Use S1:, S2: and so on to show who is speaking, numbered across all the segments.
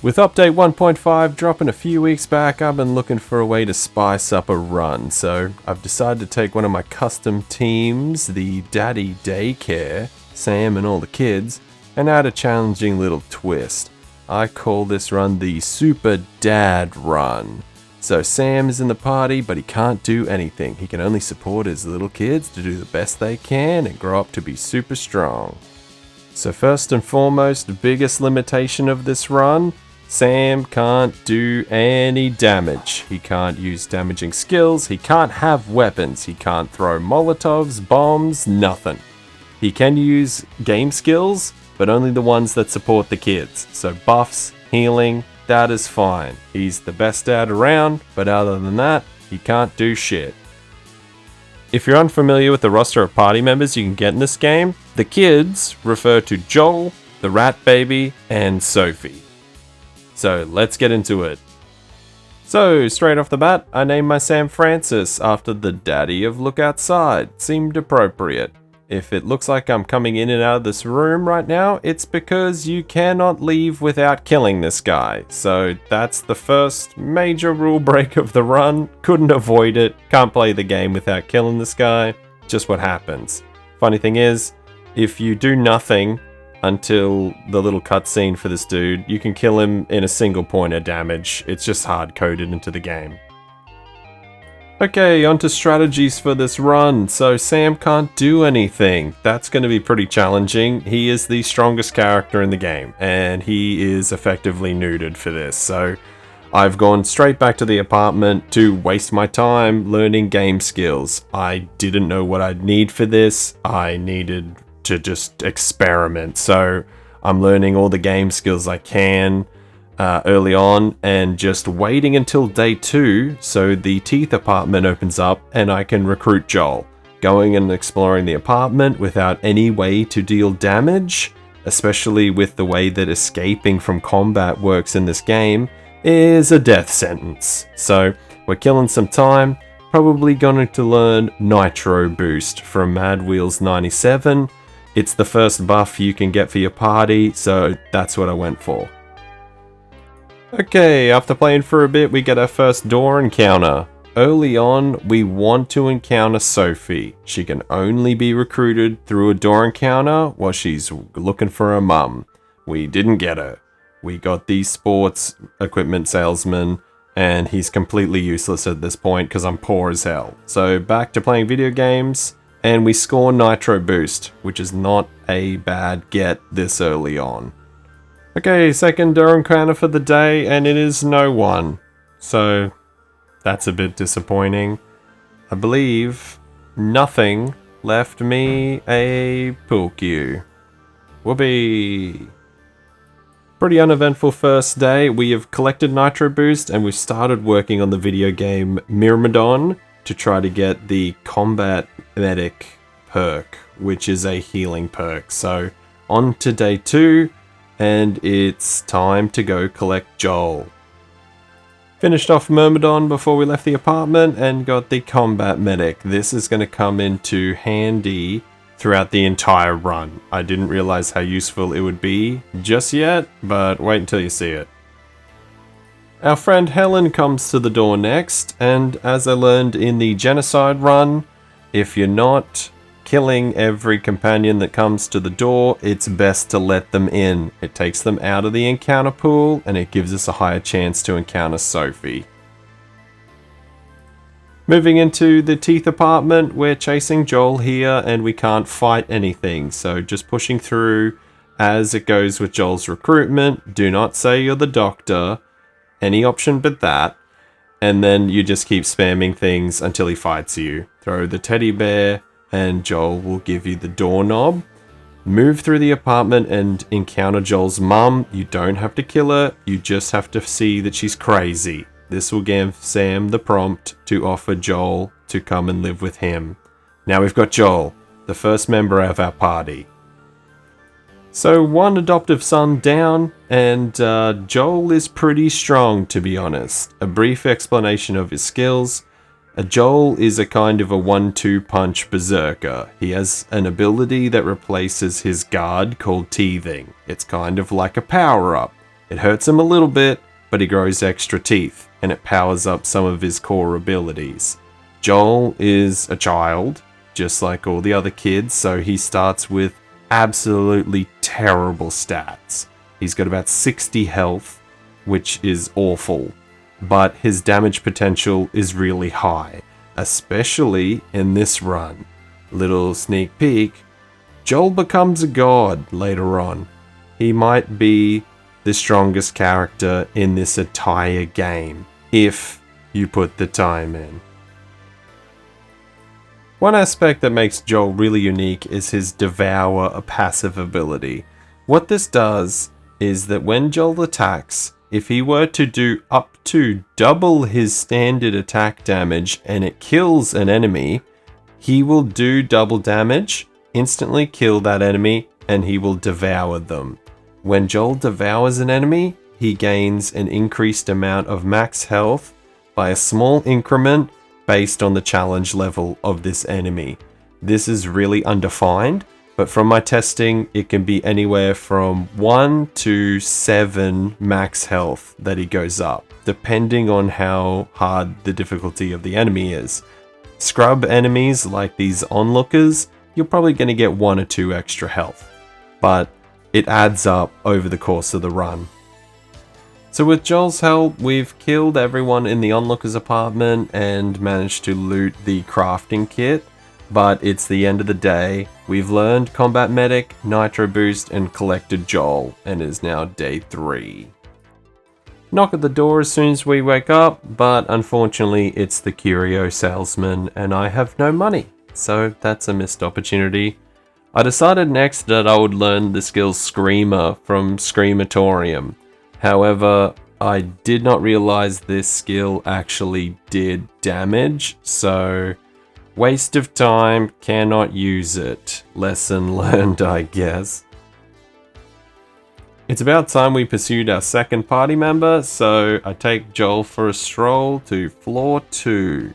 S1: With update 1.5 dropping a few weeks back, I've been looking for a way to spice up a run, so I've decided to take one of my custom teams, the Daddy Daycare, Sam and all the kids, and add a challenging little twist. I call this run the Super Dad Run. So Sam is in the party, but he can't do anything. He can only support his little kids to do the best they can and grow up to be super strong. So first and foremost, the biggest limitation of this run, Sam can't do any damage. He can't use damaging skills, he can't have weapons, he can't throw molotovs, bombs, nothing. He can use game skills, but only the ones that support the kids. So buffs, healing, that is fine. He's the best dad around, but other than that, he can't do shit. If you're unfamiliar with the roster of party members you can get in this game, the kids refer to Joel, the Ratbaby, and Sophie. So let's get into it. So straight off the bat, I named my Sam Francis after the daddy of Look Outside. Seemed appropriate. If it looks like I'm coming in and out of this room right now, it's because you cannot leave without killing this guy. So that's the first major rule break of the run. Couldn't avoid it. Can't play the game without killing this guy. Just what happens. Funny thing is, if you do nothing until the little cutscene for this dude, you can kill him in a single point of damage. It's just hard-coded into the game. Okay, onto strategies for this run. So Sam can't do anything. That's going to be pretty challenging. He is the strongest character in the game, and he is effectively neutered for this. So I've gone straight back to the apartment to waste my time learning game skills. I didn't know what I'd need for this. I needed to just experiment. So I'm learning all the game skills I can early on and just waiting until day 2 so the teeth apartment opens up and I can recruit Joel. Going and exploring the apartment without any way to deal damage, especially with the way that escaping from combat works in this game, is a death sentence. So we're killing some time, probably going to learn Nitro Boost from Mad Wheels 97. It's the first buff you can get for your party, so that's what I went for. Okay, after playing for a bit, we get our first door encounter. Early on, we want to encounter Sophie. She can only be recruited through a door encounter while she's looking for her mum. We didn't get her. We got the sports equipment salesman, and he's completely useless at this point because I'm poor as hell. So back to playing video games, and we score Nitro Boost, which is not a bad get this early on. Okay, second door encounter for the day, and it is no one. So that's a bit disappointing. I believe nothing left me a pool cue. Whoopee! Pretty uneventful first day. We have collected Nitro Boost and we've started working on the video game Myrmidon to try to get the Combat Medic perk, which is a healing perk. So on to day 2. And it's time to go collect Joel. Finished off Myrmidon before we left the apartment and got the Combat Medic. This is going to come into handy throughout the entire run. I didn't realize how useful it would be just yet, but wait until you see it. Our friend Helen comes to the door next, and as I learned in the Genocide run, if you're not killing every companion that comes to the door, it's best to let them in. It takes them out of the encounter pool and it gives us a higher chance to encounter Sophie. Moving into the teeth apartment, we're chasing Joel here and we can't fight anything, so just pushing through as it goes with Joel's recruitment. Do not say you're the doctor, any option but that, and then you just keep spamming things until he fights you. Throw the teddy bear and Joel will give you the doorknob. Move through the apartment and encounter Joel's mum. You don't have to kill her, you just have to see that she's crazy. This will give Sam the prompt to offer Joel to come and live with him. Now we've got Joel, the first member of our party. So one adoptive son down, and Joel is pretty strong, to be honest. A brief explanation of his skills. Joel is a kind of a 1-2 punch berserker. He has an ability that replaces his guard called teething. It's kind of like a power-up. It hurts him a little bit, but he grows extra teeth, and it powers up some of his core abilities. Joel is a child, just like all the other kids, so he starts with absolutely terrible stats. He's got about 60 health, which is awful, but his damage potential is really high, especially in this run. Little sneak peek, Joel becomes a god later on. He might be the strongest character in this entire game, if you put the time in. One aspect that makes Joel really unique is his Devour a passive ability. What this does is that when Joel attacks, if he were to do up to double his standard attack damage and it kills an enemy, he will do double damage, instantly kill that enemy, and he will devour them. When Joel devours an enemy, he gains an increased amount of max health by a small increment based on the challenge level of this enemy. This is really undefined, but from my testing, it can be anywhere from 1 to 7 max health that he goes up, depending on how hard the difficulty of the enemy is. Scrub enemies like these onlookers, you're probably going to get 1 or 2 extra health, but it adds up over the course of the run. So with Joel's help, we've killed everyone in the onlooker's apartment and managed to loot the crafting kit, but it's the end of the day. We've learned Combat Medic, Nitro Boost, and collected Joel, and it is now day 3. Knock at the door as soon as we wake up, but unfortunately it's the curio salesman and I have no money, so that's a missed opportunity. I decided next that I would learn the skill Screamer from Screamatorium. However, I did not realize this skill actually did damage, so waste of time, cannot use it. Lesson learned, I guess. It's about time we pursued our second party member, so I take Joel for a stroll to floor 2.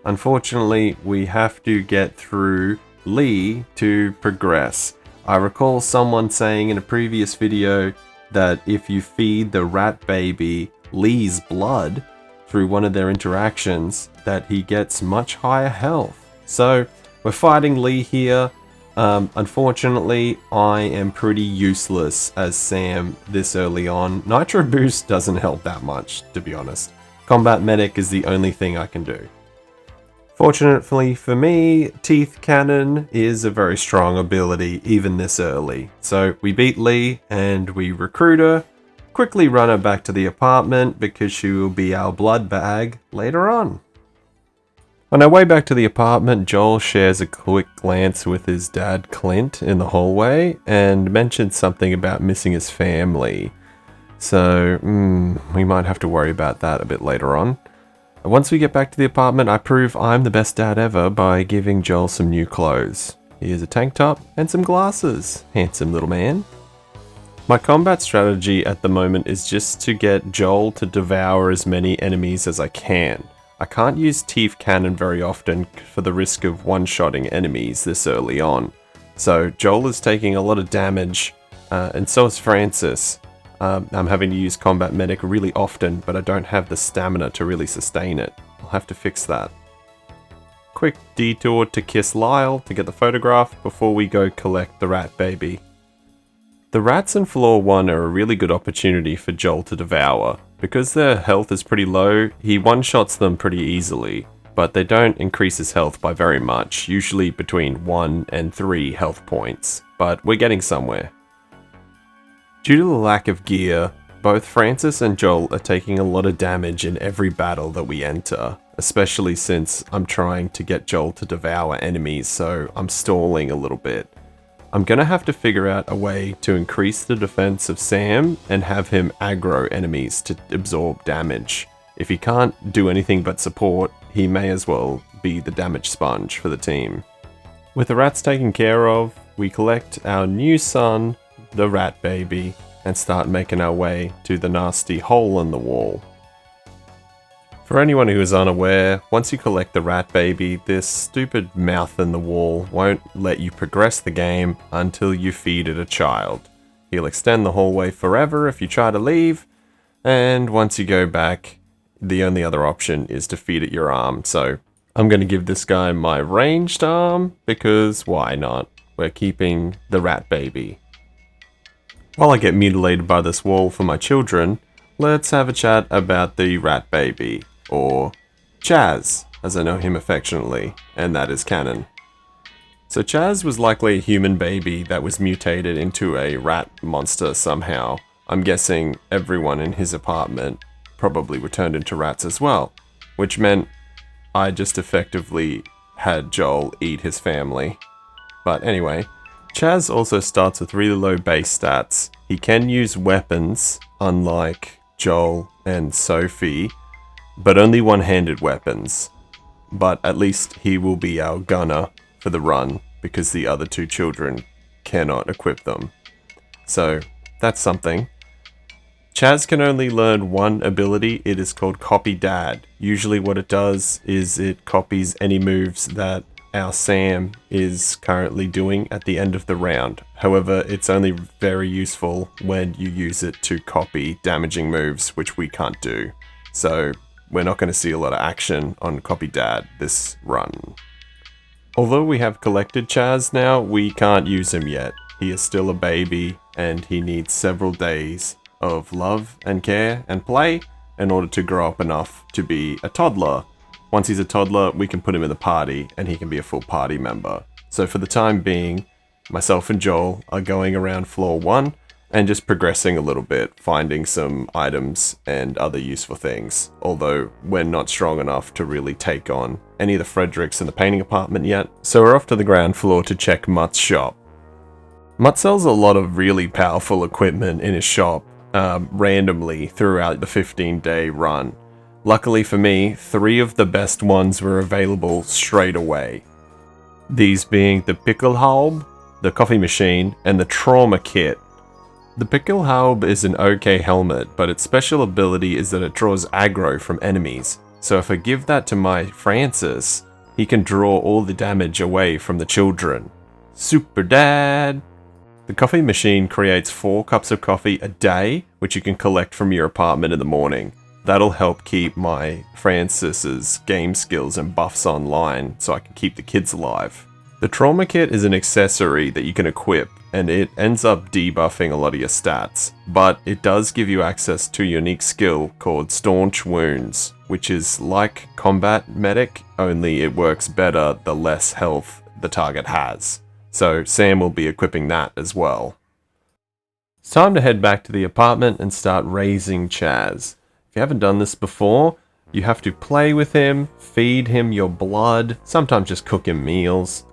S1: Unfortunately, we have to get through Lee to progress. I recall someone saying in a previous video that if you feed the Ratbaby Lee's blood through one of their interactions, that he gets much higher health. So we're fighting Lee here. Unfortunately, I am pretty useless as Sam this early on. Nitro Boost doesn't help that much, to be honest. Combat Medic is the only thing I can do. Fortunately for me, Teeth Cannon is a very strong ability even this early. So we beat Lee and we recruit her, quickly run her back to the apartment because she will be our blood bag later on. On our way back to the apartment, Joel shares a quick glance with his dad Clint in the hallway and mentions something about missing his family. So we might have to worry about that a bit later on. Once we get back to the apartment, I prove I'm the best dad ever by giving Joel some new clothes. Here's a tank top and some glasses. Handsome little man. My combat strategy at the moment is just to get Joel to devour as many enemies as I can. I can't use Teeth Cannon very often for the risk of one-shotting enemies this early on. So Joel is taking a lot of damage, and so is Francis. I'm having to use Combat Medic really often, but I don't have the stamina to really sustain it. I'll have to fix that. Quick detour to kiss Lyle to get the photograph before we go collect the Ratbaby. The rats in floor 1 are a really good opportunity for Joel to devour. Because their health is pretty low, he one-shots them pretty easily, but they don't increase his health by very much, usually between 1 and 3 health points, but we're getting somewhere. Due to the lack of gear, both Francis and Joel are taking a lot of damage in every battle that we enter, especially since I'm trying to get Joel to devour enemies, so I'm stalling a little bit. I'm gonna have to figure out a way to increase the defense of Sam and have him aggro enemies to absorb damage. If he can't do anything but support, he may as well be the damage sponge for the team. With the rats taken care of, we collect our new son, the Ratbaby, and start making our way to the nasty hole in the wall. For anyone who is unaware, once you collect the Ratbaby, this stupid mouth in the wall won't let you progress the game until you feed it a child. He'll extend the hallway forever if you try to leave, and once you go back, the only other option is to feed it your arm. So I'm going to give this guy my ranged arm, because why not? We're keeping the rat baby. While I get mutilated by this wall for my children, let's have a chat about the rat baby, or Chaz, as I know him affectionately, and that is canon. So Chaz was likely a human baby that was mutated into a rat monster somehow. I'm guessing everyone in his apartment probably were turned into rats as well, which meant I just effectively had Joel eat his family. But anyway, Chaz also starts with really low base stats. He can use weapons, unlike Joel and Sophie, but only one-handed weapons. But at least he will be our gunner for the run, because the other two children cannot equip them. So that's something. Chaz can only learn one ability. It is called Copy Dad. Usually what it does is it copies any moves that our Sam is currently doing at the end of the round. However, it's only very useful when you use it to copy damaging moves, which we can't do. So we're not going to see a lot of action on Copy Dad this run. Although we have collected Chaz now, we can't use him yet. He is still a baby, and he needs several days of love and care and play in order to grow up enough to be a toddler. Once he's a toddler, we can put him in the party, and he can be a full party member. So for the time being, myself and Joel are going around floor 1, and just progressing a little bit, finding some items and other useful things, although we're not strong enough to really take on any of the Fredericks in the painting apartment yet, so we're off to the ground floor to check Mutt's shop. Mutt sells a lot of really powerful equipment in his shop, randomly throughout the 15-day run. Luckily for me, 3 of the best ones were available straight away. These being the Pickle, the coffee machine, and the trauma kit. The Pickle is an okay helmet, but its special ability is that it draws aggro from enemies. So if I give that to my Francis, he can draw all the damage away from the children. Super Dad! The coffee machine creates 4 cups of coffee a day, which you can collect from your apartment in the morning. That'll help keep my Francis's game skills and buffs online, so I can keep the kids alive. The trauma kit is an accessory that you can equip, and it ends up debuffing a lot of your stats, but it does give you access to a unique skill called Staunch Wounds, which is like Combat Medic, only it works better the less health the target has. So Sam will be equipping that as well. It's time to head back to the apartment and start raising Chaz. If you haven't done this before, you have to play with him, feed him your blood, sometimes just cook him meals.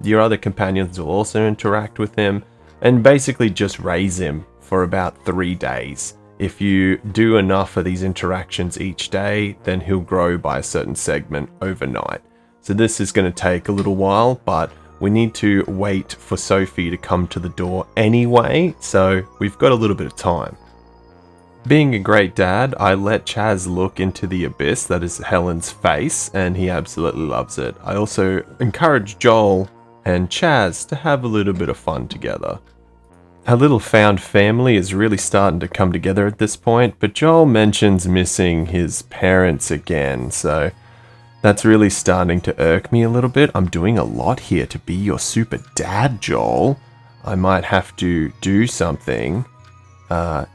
S1: Your other companions will also interact with him, and basically just raise him for about 3 days. If you do enough of these interactions each day, then he'll grow by a certain segment overnight. So this is going to take a little while, but we need to wait for Sophie to come to the door anyway, so we've got a little bit of time. Being a great dad, I let Chaz look into the abyss that is Helen's face, and he absolutely loves it. I also encourage Joel and Chaz to have a little bit of fun together. Our little found family is really starting to come together at this point, but Joel mentions missing his parents again, so that's really starting to irk me a little bit. I'm doing a lot here to be your super dad, Joel. I might have to do something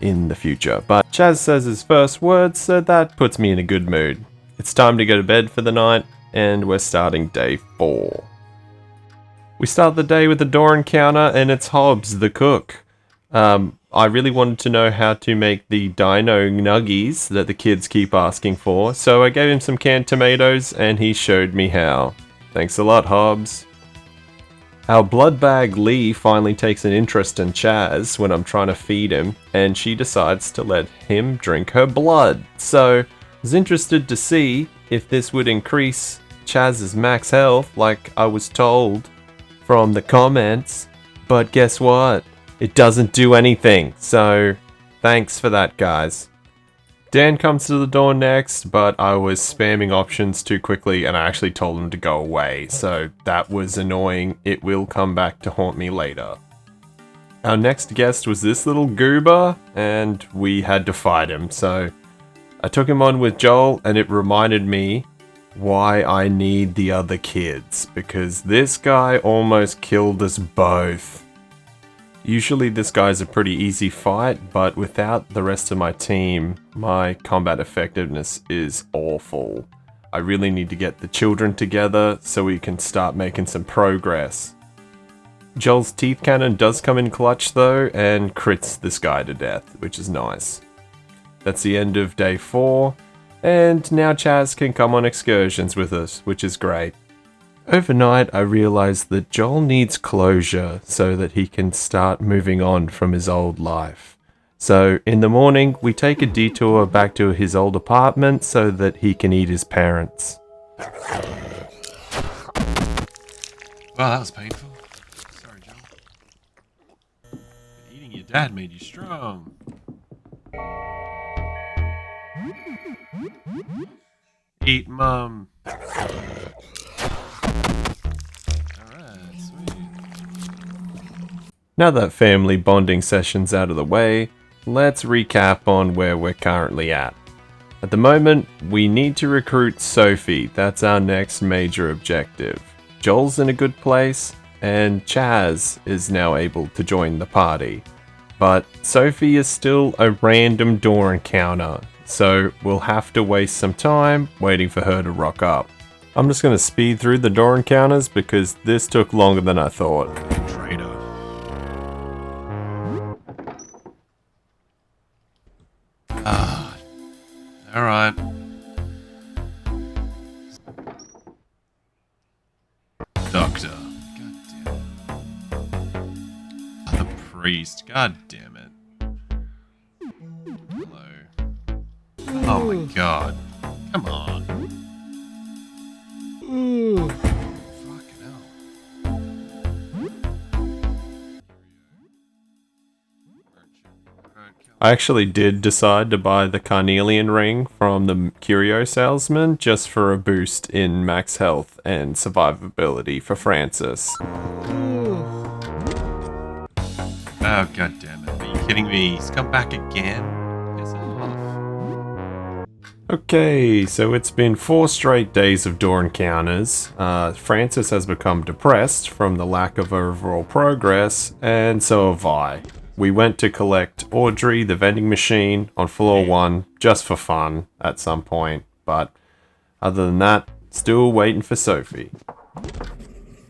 S1: in the future. But Chaz says his first words, so that puts me in a good mood. It's time to go to bed for the night, and we're starting day 4. We start the day with a door encounter, and it's Hobbs, the cook. I really wanted to know how to make the dino nuggies that the kids keep asking for, so I gave him some canned tomatoes, and he showed me how. Thanks a lot, Hobbs. Our blood bag Lee finally takes an interest in Chaz when I'm trying to feed him, and she decides to let him drink her blood. So, I was interested to see if this would increase Chaz's max health like I was told from the comments, but guess what? It doesn't do anything, so thanks for that, guys. Dan comes to the door next, but I was spamming options too quickly and I actually told him to go away, so that was annoying. It will come back to haunt me later. our next guest was this little goober, and we had to fight him. So I took him on with Joel, and it reminded me why I need the other kids, because this guy almost killed us both. Usually this guy's a pretty easy fight, but without the rest of my team, my combat effectiveness is awful. I really need to get the children together so we can start making some progress. Joel's teeth cannon does come in clutch though, and crits this guy to death, which is nice. That's the end of day 4. And now Chaz can come on excursions with us, which is great. Overnight, I realized that Joel needs closure so that he can start moving on from his old life. So in the morning, we take a detour back to his old apartment so that he can eat his parents.
S2: Wow, that was painful. Sorry, Joel. Eating your dad made you strong. Eat, Mum. Alright, sweet.
S1: Now that family bonding session's out of the way, let's recap on where we're currently at. At the moment, we need to recruit Sophie. That's our next major objective. Joel's in a good place, and Chaz is now able to join the party. But Sophie is still a random door encounter, so we'll have to waste some time waiting for her to rock up. I'm just going to speed through the door encounters because this took longer than I thought.
S2: Traitor. Ah. Alright. Doctor. God damn it. The priest. God damn it. Hello. Oh my god. Come on. Fucking hell.
S1: I actually did decide to buy the carnelian ring from the curio salesman just for a boost in max health and survivability for Francis.
S2: Oh god damn it. Are you kidding me? He's come back again? Piss off.
S1: Okay, so it's been 4 straight days of door encounters. Francis has become depressed from the lack of overall progress, and so have I. We went to collect Audrey, the vending machine, on floor 1, just for fun at some point, but other than that, still waiting for Sophie.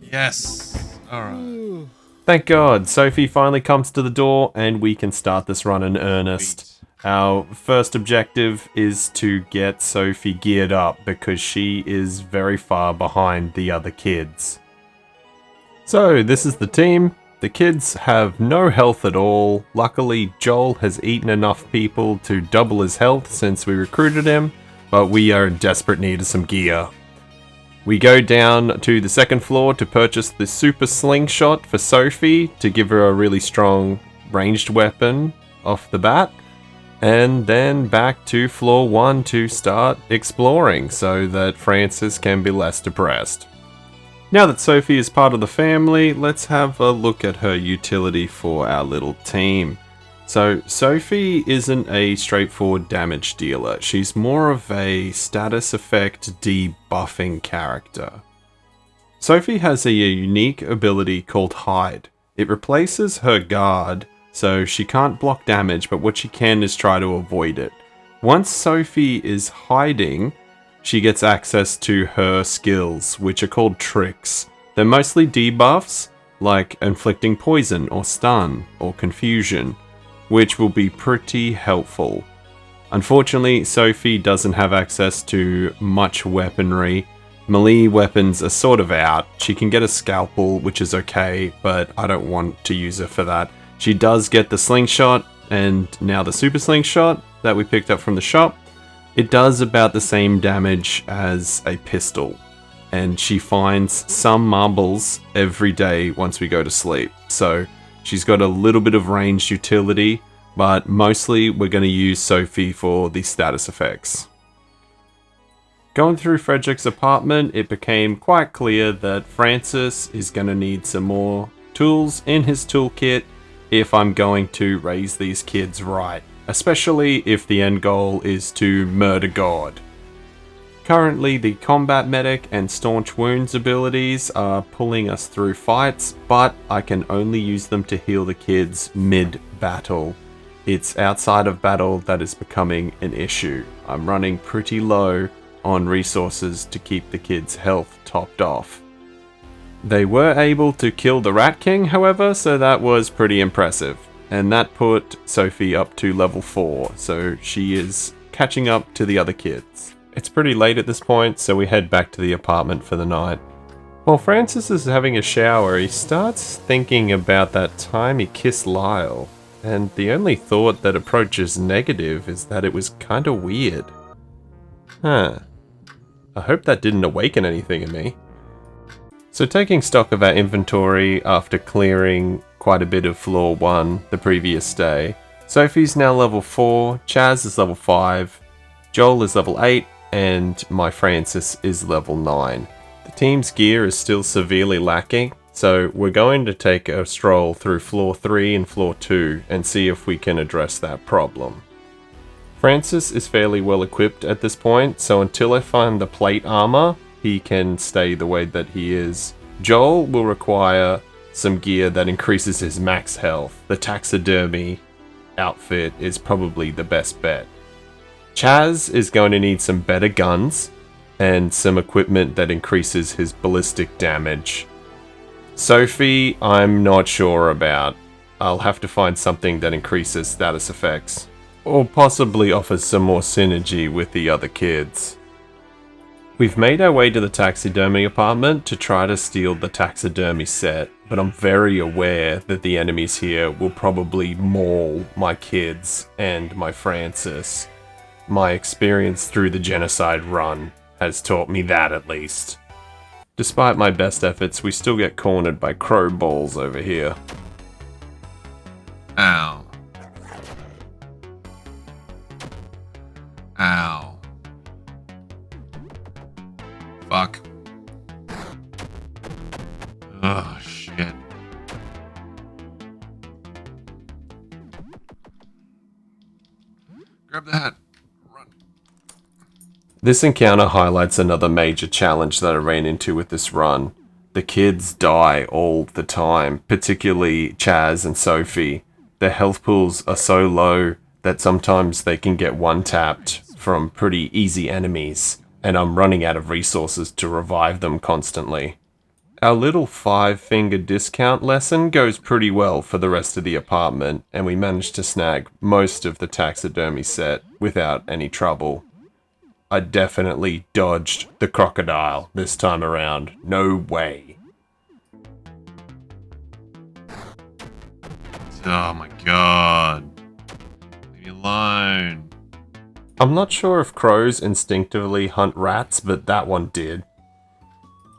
S2: Yes. Alright.
S1: Thank God, Sophie finally comes to the door, and we can start this run in earnest. Our first objective is to get Sophie geared up because she is very far behind the other kids. So this is the team. The kids have no health at all. Luckily, Joel has eaten enough people to double his health since we recruited him, but we are in desperate need of some gear. We go down to the second floor to purchase the super slingshot for Sophie to give her a really strong ranged weapon off the bat. And then back to floor 1 to start exploring so that Francis can be less depressed. Now that Sophie is part of the family, let's have a look at her utility for our little team. So Sophie isn't a straightforward damage dealer. She's more of a status effect debuffing character. Sophie has a unique ability called Hide. It replaces her guard, so she can't block damage, but what she can is try to avoid it. Once Sophie is hiding, she gets access to her skills, which are called tricks. They're mostly debuffs, like inflicting poison or stun or confusion, which will be pretty helpful. Unfortunately, Sophie doesn't have access to much weaponry. Melee weapons are sort of out. She can get a scalpel, which is okay, but I don't want to use her for that. She does get the slingshot, and now the super slingshot that we picked up from the shop. It does about the same damage as a pistol, and she finds some marbles every day once we go to sleep. So she's got a little bit of ranged utility, but mostly we're going to use Sophie for the status effects. Going through Frederick's apartment, it became quite clear that Francis is going to need some more tools in his toolkit, if I'm going to raise these kids right, especially if the end goal is to murder God. Currently, the Combat Medic and Staunch Wounds abilities are pulling us through fights, but I can only use them to heal the kids mid-battle. It's outside of battle that is becoming an issue. I'm running pretty low on resources to keep the kids' health topped off. They were able to kill the Rat King, however, so that was pretty impressive. And that put Sophie up to level 4, so she is catching up to the other kids. It's pretty late at this point, so we head back to the apartment for the night. While Francis is having a shower, he starts thinking about that time he kissed Lyle, and the only thought that approaches negative is that it was kinda weird. I hope that didn't awaken anything in me. So taking stock of our inventory after clearing quite a bit of floor 1 the previous day, Sophie's now level 4, Chaz is level 5, Joel is level 8, and my Francis is level 9. The team's gear is still severely lacking, so we're going to take a stroll through floor 3 and floor 2 and see if we can address that problem. Francis is fairly well equipped at this point, so until I find the plate armor, he can stay the way that he is. Joel will require some gear that increases his max health. The taxidermy outfit is probably the best bet. Chaz is going to need some better guns and some equipment that increases his ballistic damage. Sophie, I'm not sure about. I'll have to find something that increases status effects, or possibly offers some more synergy with the other kids. We've made our way to the taxidermy apartment to try to steal the taxidermy set, but I'm very aware that the enemies here will probably maul my kids and my Francis. My experience through the genocide run has taught me that, at least. Despite my best efforts, we still get cornered by crow balls over here.
S2: Ow. Ow. Fuck. Oh, shit. Grab that. Run.
S1: This encounter highlights another major challenge that I ran into with this run. The kids die all the time, particularly Chaz and Sophie. Their health pools are so low that sometimes they can get one-tapped from pretty easy enemies, and I'm running out of resources to revive them constantly. Our little 5-finger discount lesson goes pretty well for the rest of the apartment, and we managed to snag most of the taxidermy set without any trouble. I definitely dodged the crocodile this time around. No way.
S2: Oh my god. Leave me alone.
S1: I'm not sure if crows instinctively hunt rats, but that one did.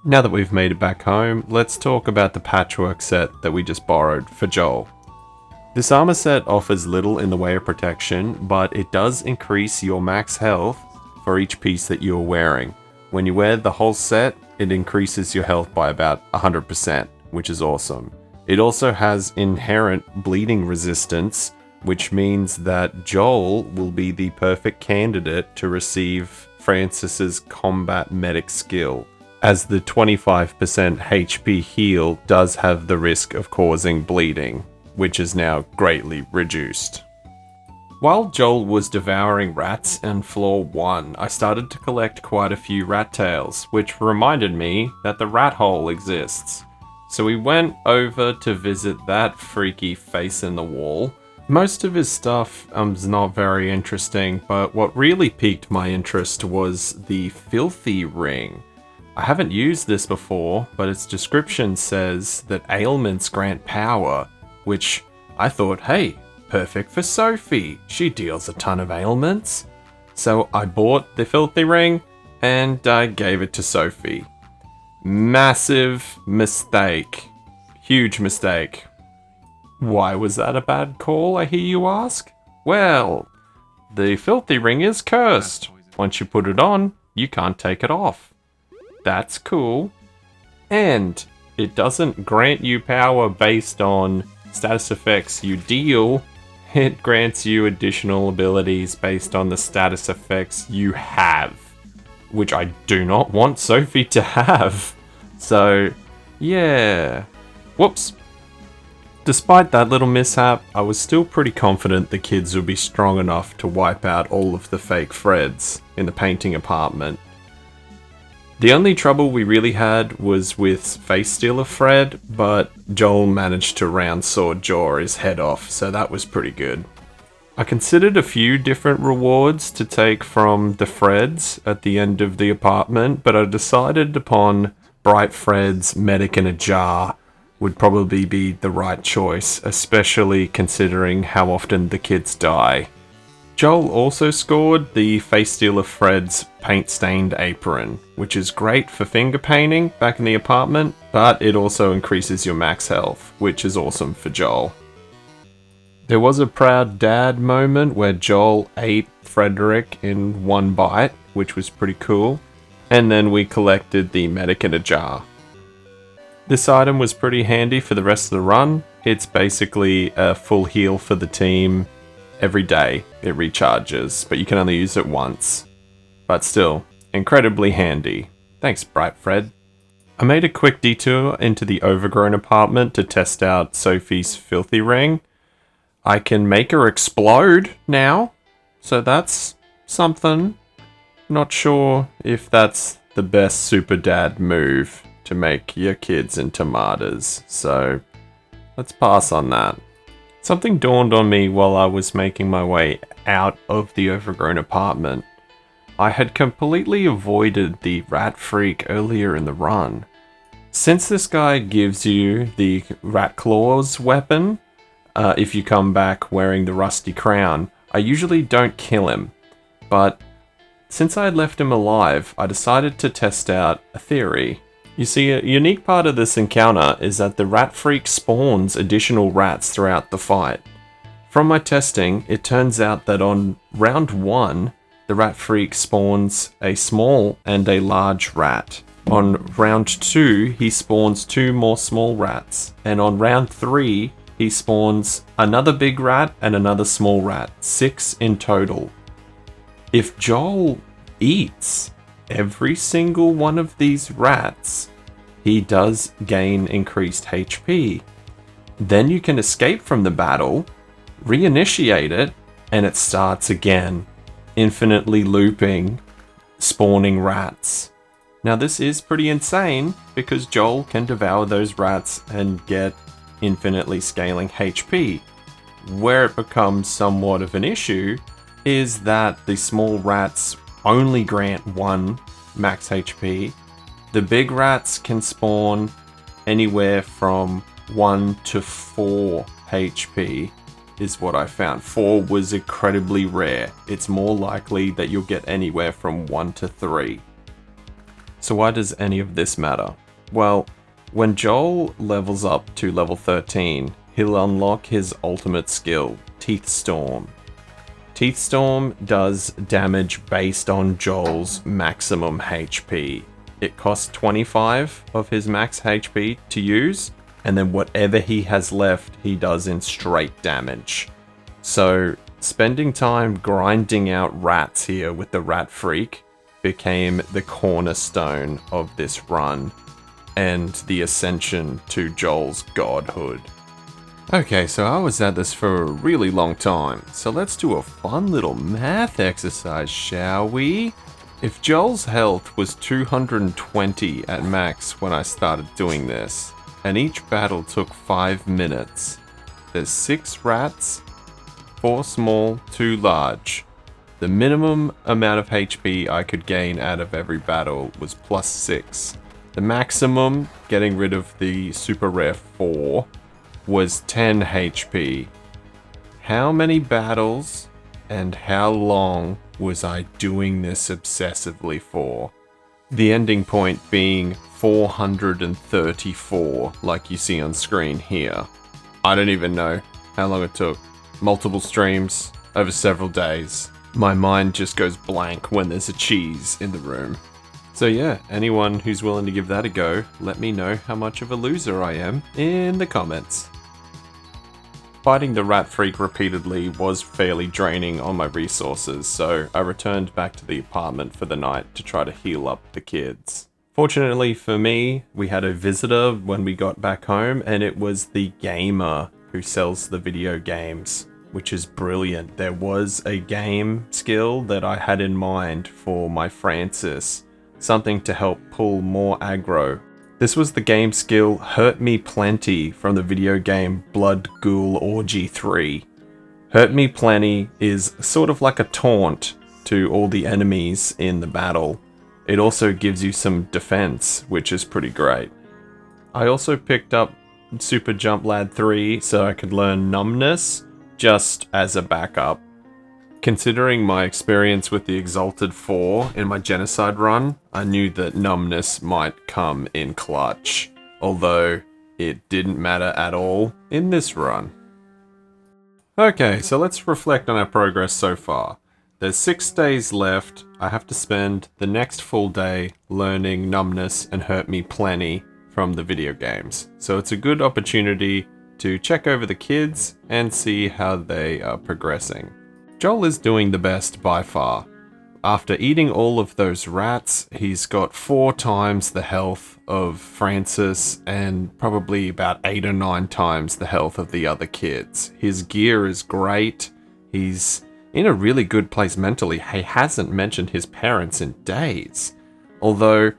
S1: Now that we've made it back home, let's talk about the patchwork set that we just borrowed for Joel. This armor set offers little in the way of protection, but it does increase your max health for each piece that you're wearing. When you wear the whole set, it increases your health by about 100%, which is awesome. It also has inherent bleeding resistance, which means that Joel will be the perfect candidate to receive Francis's combat medic skill, as the 25% HP heal does have the risk of causing bleeding, which is now greatly reduced. While Joel was devouring rats in floor 1, I started to collect quite a few rat tails, which reminded me that the rat hole exists. So we went over to visit that freaky face in the wall. Most of his stuff is not very interesting, but what really piqued my interest was the filthy ring. I haven't used this before, but its description says that ailments grant power, which I thought, hey, perfect for Sophie. She deals a ton of ailments. So I bought the filthy ring and I gave it to Sophie. Massive mistake. Huge mistake. Why was that a bad call, I hear you ask? Well, the filthy ring is cursed. Once you put it on, you can't take it off. That's cool. And it doesn't grant you power based on status effects you deal, it grants you additional abilities based on the status effects you have, which I do not want Sophie to have. So, yeah. Whoops. Despite that little mishap, I was still pretty confident the kids would be strong enough to wipe out all of the fake Freds in the painting apartment. The only trouble we really had was with Face Stealer Fred, but Joel managed to round sword jaw his head off, so that was pretty good. I considered a few different rewards to take from the Freds at the end of the apartment, but I decided upon Bright Fred's Medic in a Jar would probably be the right choice, especially considering how often the kids die. Joel also scored the Face Stealer Fred's paint-stained apron, which is great for finger painting back in the apartment, but it also increases your max health, which is awesome for Joel. There was a proud dad moment where Joel ate Frederick in one bite, which was pretty cool, and then we collected the Medic in a Jar. This item was pretty handy for the rest of the run. It's basically a full heal for the team. Every day it recharges, but you can only use it once. But still, incredibly handy. Thanks, Bright Fred. I made a quick detour into the overgrown apartment to test out Sophie's filthy ring. I can make her explode now, so that's something. Not sure if that's the best super dad move to make your kids into martyrs, so let's pass on that. Something dawned on me while I was making my way out of the overgrown apartment. I had completely avoided the rat freak earlier in the run. Since this guy gives you the rat claws weapon, if you come back wearing the rusty crown, I usually don't kill him. But since I had left him alive, I decided to test out a theory. You see, a unique part of this encounter is that the rat freak spawns additional rats throughout the fight. From my testing, it turns out that on round 1, the rat freak spawns a small and a large rat. On round 2, he spawns 2 more small rats. And on round 3, he spawns another big rat and another small rat. 6 in total. If Joel eats every single one of these rats, he does gain increased HP. Then you can escape from the battle, reinitiate it, and it starts again, infinitely looping, spawning rats. Now this is pretty insane because Joel can devour those rats and get infinitely scaling HP. Where it becomes somewhat of an issue is that the small rats only grant 1 max HP. The big rats can spawn anywhere from 1 to 4 HP is what I found. 4 was incredibly rare. It's more likely that you'll get anywhere from 1 to 3. So why does any of this matter? Well, when Joel levels up to level 13, he'll unlock his ultimate skill, Teethstorm. Teethstorm does damage based on Joel's maximum HP. It costs 25 of his max HP to use, and then whatever he has left, he does in straight damage. So, spending time grinding out rats here with the Rat Freak became the cornerstone of this run, and the ascension to Joel's godhood. Okay, so I was at this for a really long time, so let's do a fun little math exercise, shall we? If Joel's health was 220 at max when I started doing this, and each battle took 5 minutes, there's 6 rats, 4 small, 2 large. The minimum amount of HP I could gain out of every battle was plus 6. The maximum, getting rid of the super rare 4, was 10 HP. How many battles and how long was I doing this obsessively for? The ending point being 434, like you see on screen here. I don't even know how long it took. Multiple streams over several days. My mind just goes blank when there's a cheese in the room. So yeah, anyone who's willing to give that a go, let me know how much of a loser I am in the comments. Fighting the rat freak repeatedly was fairly draining on my resources, so I returned back to the apartment for the night to try to heal up the kids. Fortunately for me, we had a visitor when we got back home, and it was the gamer who sells the video games, which is brilliant. There was a game skill that I had in mind for my Francis, something to help pull more aggro. This was the game skill Hurt Me Plenty from the video game Blood Ghoul Orgy 3. Hurt Me Plenty is sort of like a taunt to all the enemies in the battle. It also gives you some defense, which is pretty great. I also picked up Super Jump Lad 3 so I could learn Numbness, just as a backup. Considering my experience with the Exalted 4 in my Genocide run, I knew that Numbness might come in clutch, although it didn't matter at all in this run. Okay, so let's reflect on our progress so far. There's 6 days left. I have to spend the next full day learning Numbness and Hurt Me Plenty from the video games. So it's a good opportunity to check over the kids and see how they are progressing. Joel is doing the best by far. After eating all of those rats, he's got 4 times the health of Francis and probably about 8 or 9 times the health of the other kids. His gear is great. He's in a really good place mentally. He hasn't mentioned his parents in days. Although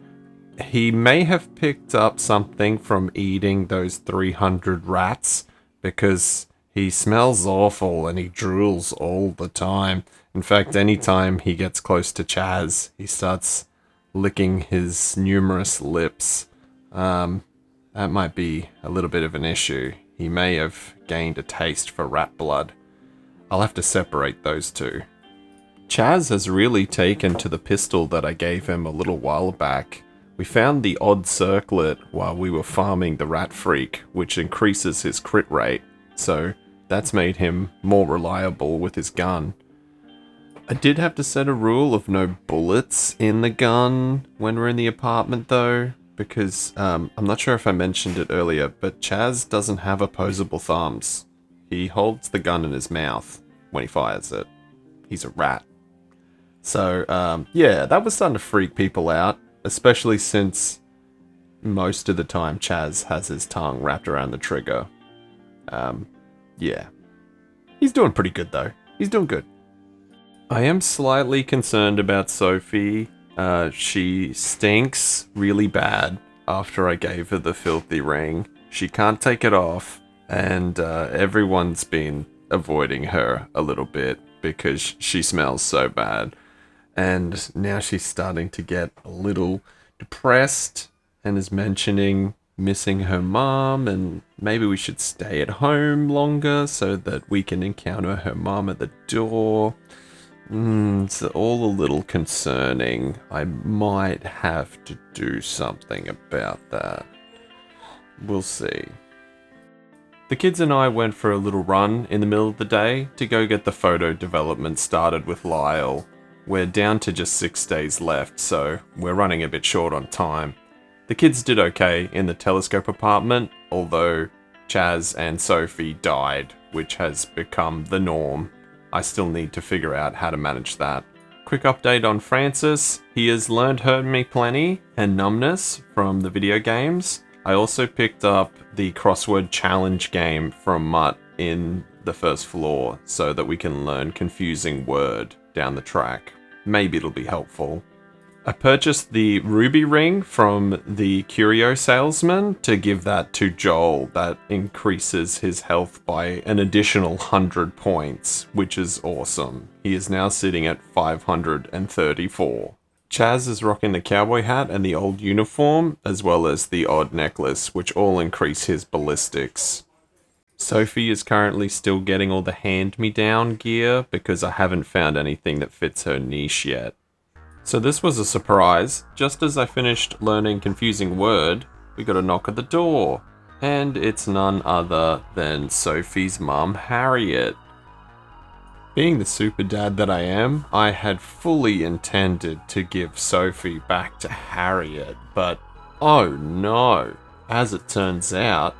S1: he may have picked up something from eating those 300 rats, because he smells awful and he drools all the time. In fact, anytime he gets close to Chaz, he starts licking his numerous lips. That might be a little bit of an issue. He may have gained a taste for rat blood. I'll have to separate those two. Chaz has really taken to the pistol that I gave him a little while back. We found the odd circlet while we were farming the rat freak, which increases his crit rate, so that's made him more reliable with his gun. I did have to set a rule of no bullets in the gun when we're in the apartment though, because I'm not sure if I mentioned it earlier, but Chaz doesn't have opposable thumbs. He holds the gun in his mouth when he fires it. He's a rat. So yeah, that was starting to freak people out, especially since most of the time Chaz has his tongue wrapped around the trigger. Yeah. He's doing pretty good though. He's doing good. I am slightly concerned about Sophie. She stinks really bad after I gave her the filthy ring. She can't take it off, and everyone's been avoiding her a little bit because she smells so bad. And now she's starting to get a little depressed and is mentioning missing her mom, and maybe we should stay at home longer so that we can encounter her mom at the door. It's all a little concerning. I might have to do something about that. We'll see. The kids and I went for a little run in the middle of the day to go get the photo development started with Lyle. We're down to just 6 days left, so we're running a bit short on time. The kids did okay in the telescope apartment, although Chaz and Sophie died, which has become the norm. I still need to figure out how to manage that. Quick update on Francis. He has learned Hurt Me Plenty and Numbness from the video games. I also picked up the crossword challenge game from Mutt in the first floor so that we can learn confusing word down the track. Maybe it'll be helpful. I purchased the ruby ring from the curio salesman to give that to Joel. That increases his health by an additional 100 points, which is awesome. He is now sitting at 534. Chaz is rocking the cowboy hat and the old uniform, as well as the odd necklace, which all increase his ballistics. Sophie is currently still getting all the hand-me-down gear because I haven't found anything that fits her niche yet. So this was a surprise. Just as I finished learning confusing word, we got a knock at the door. And it's none other than Sophie's mum, Harriet. Being the super dad that I am, I had fully intended to give Sophie back to Harriet, but oh no, as it turns out,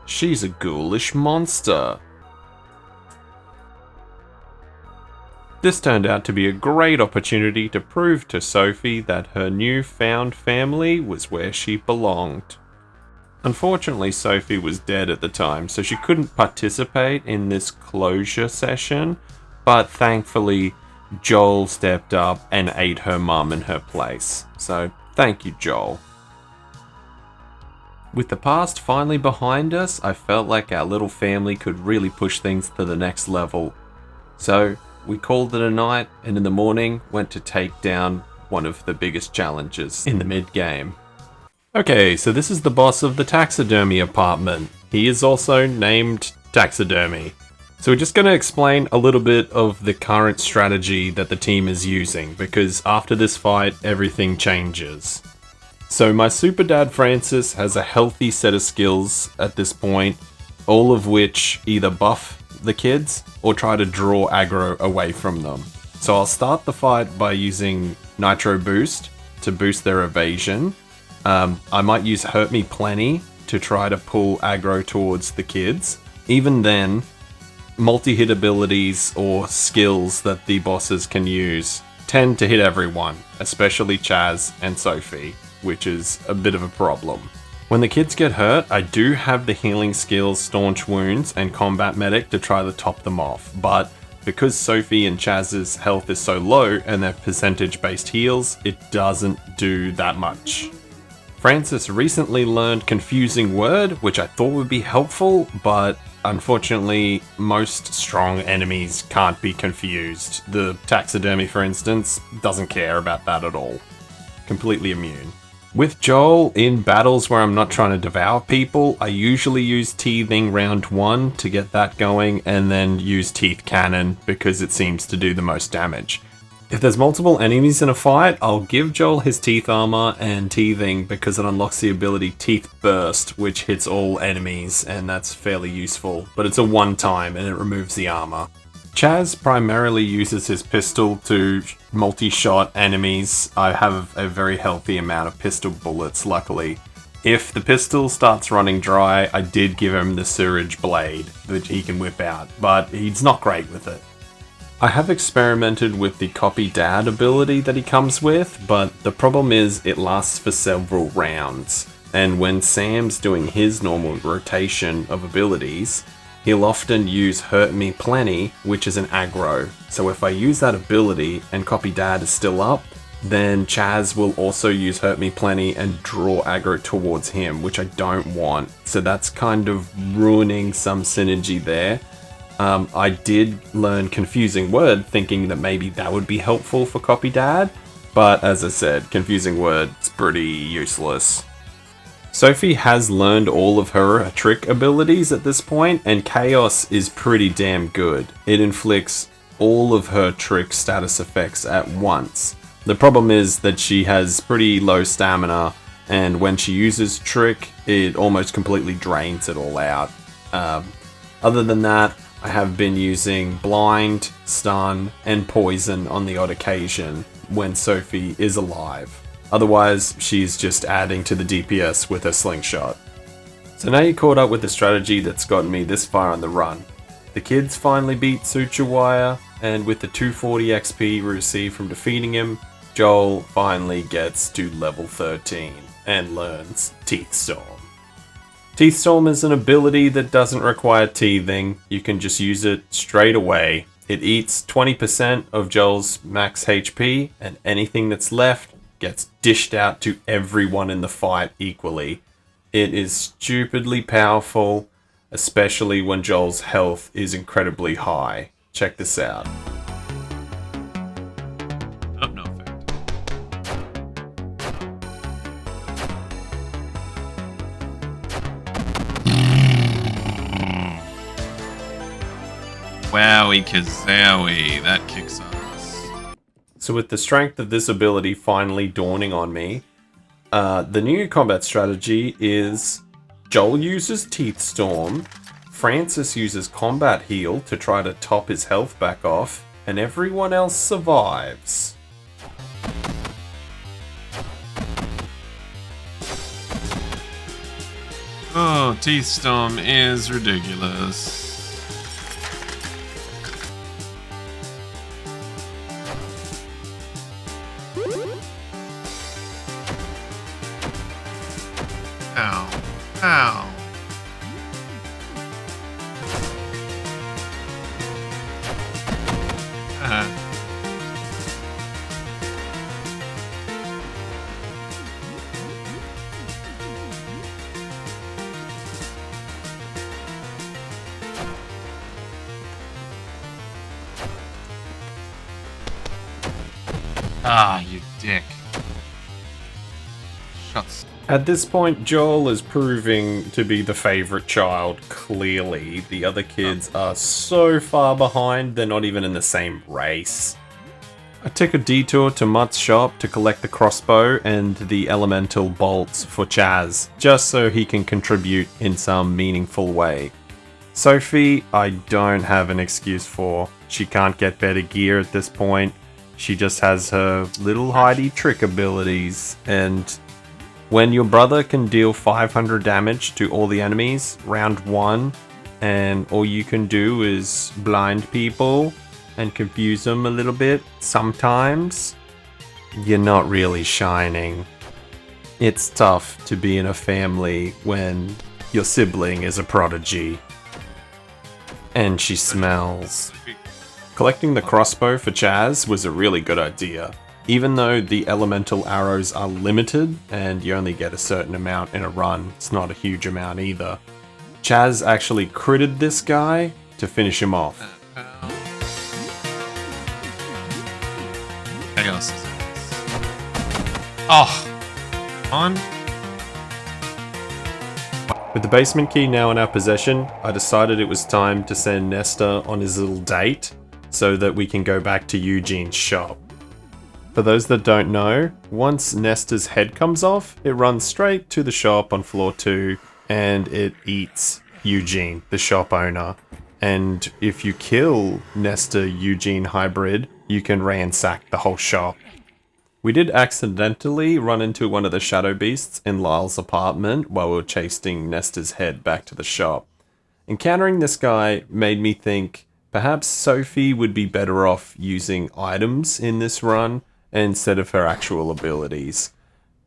S1: she's a ghoulish monster. This turned out to be a great opportunity to prove to Sophie that her newfound family was where she belonged. Unfortunately, Sophie was dead at the time, so she couldn't participate in this closure session, but thankfully, Joel stepped up and ate her mum in her place. So, thank you, Joel. With the past finally behind us, I felt like our little family could really push things to the next level. So, we called it a night, and in the morning, went to take down one of the biggest challenges in the mid-game. Okay, so this is the boss of the taxidermy apartment. He is also named Taxidermy. So we're just going to explain a little bit of the current strategy that the team is using, because after this fight, everything changes. So my super dad Francis has a healthy set of skills at this point, all of which either buff the kids or try to draw aggro away from them. So I'll start the fight by using Nitro Boost to boost their evasion. I might use Hurt Me Plenty to try to pull aggro towards the kids. Even then, multi-hit abilities or skills that the bosses can use tend to hit everyone, especially Chaz and Sophie, which is a bit of a problem. When the kids get hurt, I do have the healing skills Staunch Wounds and Combat Medic to try to top them off, but because Sophie and Chaz's health is so low and they're percentage-based heals, it doesn't do that much. Francis recently learned Confusing Word, which I thought would be helpful, but unfortunately, most strong enemies can't be confused. The taxidermy, for instance, doesn't care about that at all. Completely immune. With Joel, in battles where I'm not trying to devour people, I usually use Teething round 1 to get that going, and then use Teeth Cannon because it seems to do the most damage. If there's multiple enemies in a fight, I'll give Joel his Teeth Armor and Teething because it unlocks the ability Teeth Burst, which hits all enemies, and that's fairly useful, but it's a one-time and it removes the armor. Chaz primarily uses his pistol to multi-shot enemies. I have a very healthy amount of pistol bullets, luckily. If the pistol starts running dry, I did give him the Sewerage Blade that he can whip out, but he's not great with it. I have experimented with the Copy Dad ability that he comes with, but the problem is it lasts for several rounds, and when Sam's doing his normal rotation of abilities, he'll often use Hurt Me Plenty, which is an aggro. So if I use that ability and Copy Dad is still up, then Chaz will also use Hurt Me Plenty and draw aggro towards him, which I don't want. So that's kind of ruining some synergy there. I did learn Confusing Word thinking that maybe that would be helpful for Copy Dad, but as I said, Confusing Word is pretty useless. Sophie has learned all of her trick abilities at this point, and Chaos is pretty damn good. It inflicts all of her trick status effects at once. The problem is that she has pretty low stamina, and when she uses trick, it almost completely drains it all out. Other than that, I have been using Blind, Stun, and Poison on the odd occasion when Sophie is alive. Otherwise, she's just adding to the DPS with her slingshot. So now you're caught up with the strategy that's gotten me this far on the run. The kids finally beat Suchawire, and with the 240 XP we received from defeating him, Joel finally gets to level 13 and learns Teethstorm. Teethstorm is an ability that doesn't require teething, you can just use it straight away. It eats 20% of Joel's max HP, and anything that's left gets dished out to everyone in the fight equally. It is stupidly powerful, especially when Joel's health is incredibly high. Check this out.
S2: Oh, no effect. Wowie kazowie, that kicks ass.
S1: So with the strength of this ability finally dawning on me, the new combat strategy is Joel uses Teethstorm, Francis uses Combat Heal to try to top his health back off, and everyone else survives.
S2: Oh, Teethstorm is ridiculous. Ow. Ow. Ah, you dick. Shuts.
S1: At this point, Joel is proving to be the favorite child, clearly. The other kids are so far behind, they're not even in the same race. I took a detour to Mutt's shop to collect the crossbow and the elemental bolts for Chaz, just so he can contribute in some meaningful way. Sophie, I don't have an excuse for. She can't get better gear at this point. She just has her little hidey trick abilities, and when your brother can deal 500 damage to all the enemies round 1, and all you can do is blind people and confuse them a little bit sometimes, you're not really shining. It's tough to be in a family when your sibling is a prodigy. And she smells. Collecting the crossbow for Chaz was a really good idea. Even though the elemental arrows are limited and you only get a certain amount in a run, it's not a huge amount either. Chaz actually critted this guy to finish him off.
S2: Chaos. Oh, on.
S1: With the basement key now in our possession, I decided it was time to send Nestor on his little date so that we can go back to Eugene's shop. For those that don't know, once Nestor's head comes off, it runs straight to the shop on floor 2 and it eats Eugene, the shop owner. And if you kill Nestor Eugene hybrid, you can ransack the whole shop. We did accidentally run into one of the shadow beasts in Lyle's apartment while we were chasing Nestor's head back to the shop. Encountering this guy made me think perhaps Sophie would be better off using items in this run instead of her actual abilities.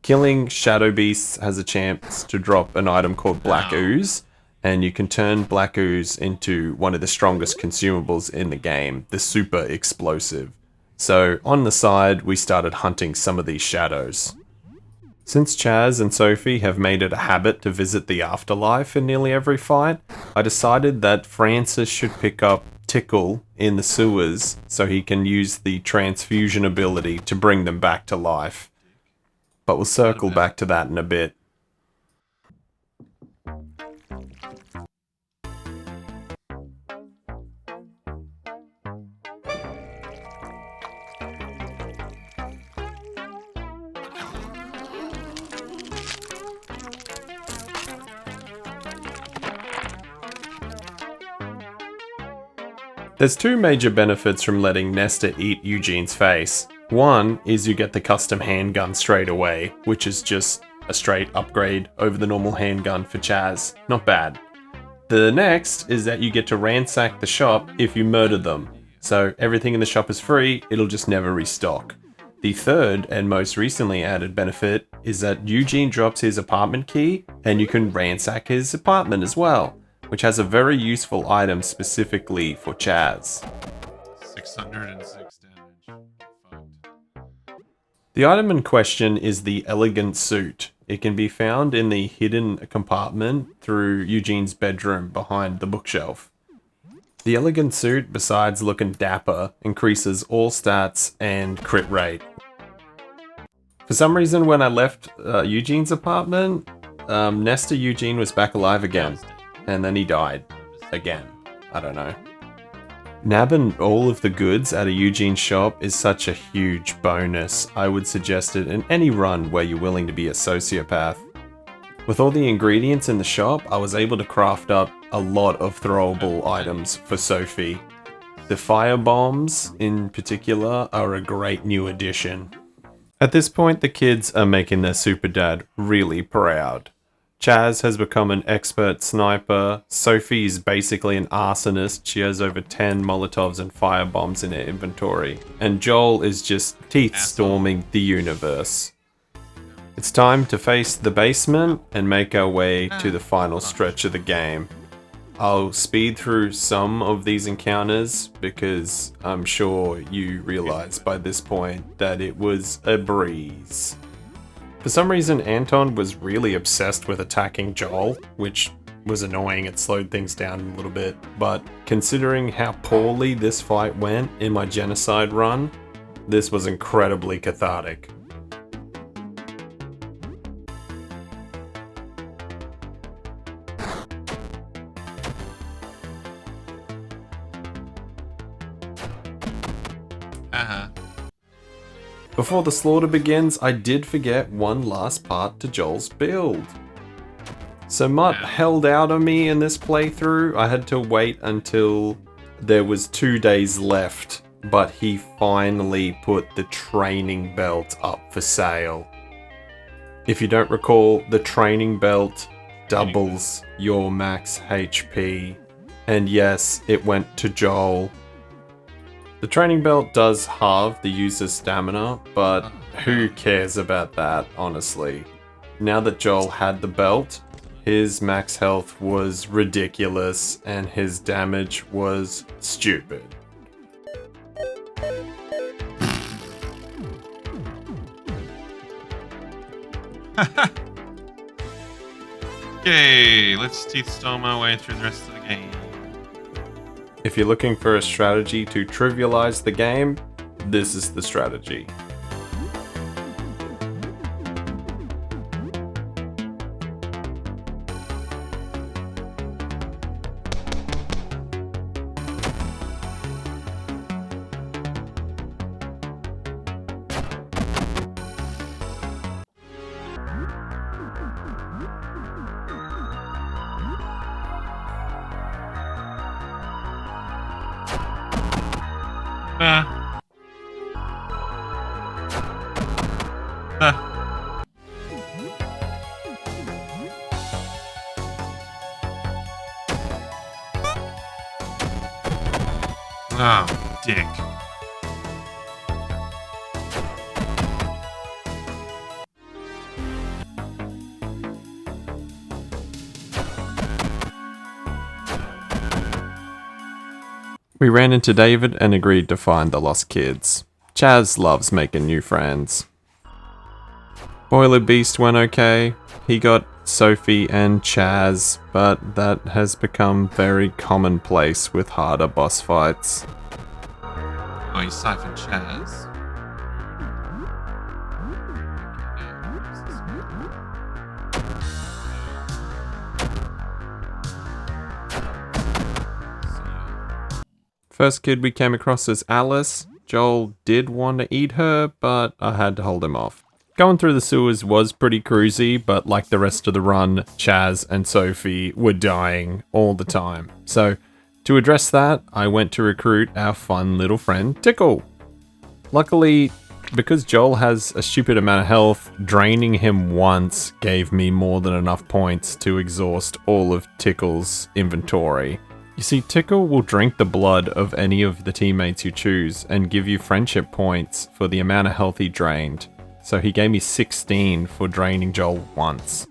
S1: Killing shadow beasts has a chance to drop an item called Black Ooze, and you can turn Black Ooze into one of the strongest consumables in the game, the super explosive. So on the side, we started hunting some of these shadows. Since Chaz and Sophie have made it a habit to visit the afterlife in nearly every fight, I decided that Francis should pick up Tickle in the sewers so he can use the transfusion ability to bring them back to life. But we'll circle back to that in a bit. There's two major benefits from letting Nestor eat Eugene's face. One is you get the custom handgun straight away, which is just a straight upgrade over the normal handgun for Chaz. Not bad. The next is that you get to ransack the shop if you murder them. So everything in the shop is free, it'll just never restock. The third and most recently added benefit is that Eugene drops his apartment key and you can ransack his apartment as well, which has a very useful item specifically for Chaz.
S2: 606 damage. Fucked.
S1: The item in question is the elegant suit. It can be found in the hidden compartment through Eugene's bedroom behind the bookshelf. The elegant suit, besides looking dapper, increases all stats and crit rate. For some reason, when I left Eugene's apartment, Nestor Eugene was back alive again. And then he died. Again. I don't know. Nabbing all of the goods at a Eugene shop is such a huge bonus. I would suggest it in any run where you're willing to be a sociopath. With all the ingredients in the shop, I was able to craft up a lot of throwable items for Sophie. The fire bombs, in particular, are a great new addition. At this point, the kids are making their super dad really proud. Chaz has become an expert sniper. Sophie is basically an arsonist. She has over 10 Molotovs and firebombs in her inventory. And Joel is just teeth-storming the universe. It's time to face the basement and make our way to the final stretch of the game. I'll speed through some of these encounters because I'm sure you realize by this point that it was a breeze. For some reason, Anton was really obsessed with attacking Joel, which was annoying. It slowed things down a little bit. But considering how poorly this fight went in my genocide run, this was incredibly cathartic. Before the slaughter begins, I did forget one last part to Joel's build. So Mutt held out on me in this playthrough. I had to wait until there was 2 days left, but he finally put the training belt up for sale. If you don't recall, the training belt doubles your max HP. And yes, it went to Joel. The training belt does halve the user's stamina, but who cares about that, honestly? Now that Joel had the belt, his max health was ridiculous and his damage was stupid.
S2: Okay, let's Teethstorm our way through the rest of the game.
S1: If you're looking for a strategy to trivialize the game, this is the strategy.
S2: Oh, dick.
S1: We ran into David and agreed to find the lost kids. Chaz loves making new friends. Boiler Beast went okay. He got Sophie and Chaz, but that has become very commonplace with harder boss fights.
S2: Oh, you siphoned Chaz.
S1: First kid we came across is Alice. Joel did want to eat her, but I had to hold him off. Going through the sewers was pretty cruisy, but like the rest of the run, Chaz and Sophie were dying all the time. So, to address that, I went to recruit our fun little friend, Tickle. Luckily, because Joel has a stupid amount of health, draining him once gave me more than enough points to exhaust all of Tickle's inventory. You see, Tickle will drink the blood of any of the teammates you choose and give you friendship points for the amount of health he drained. So he gave me 16 for draining Joel once.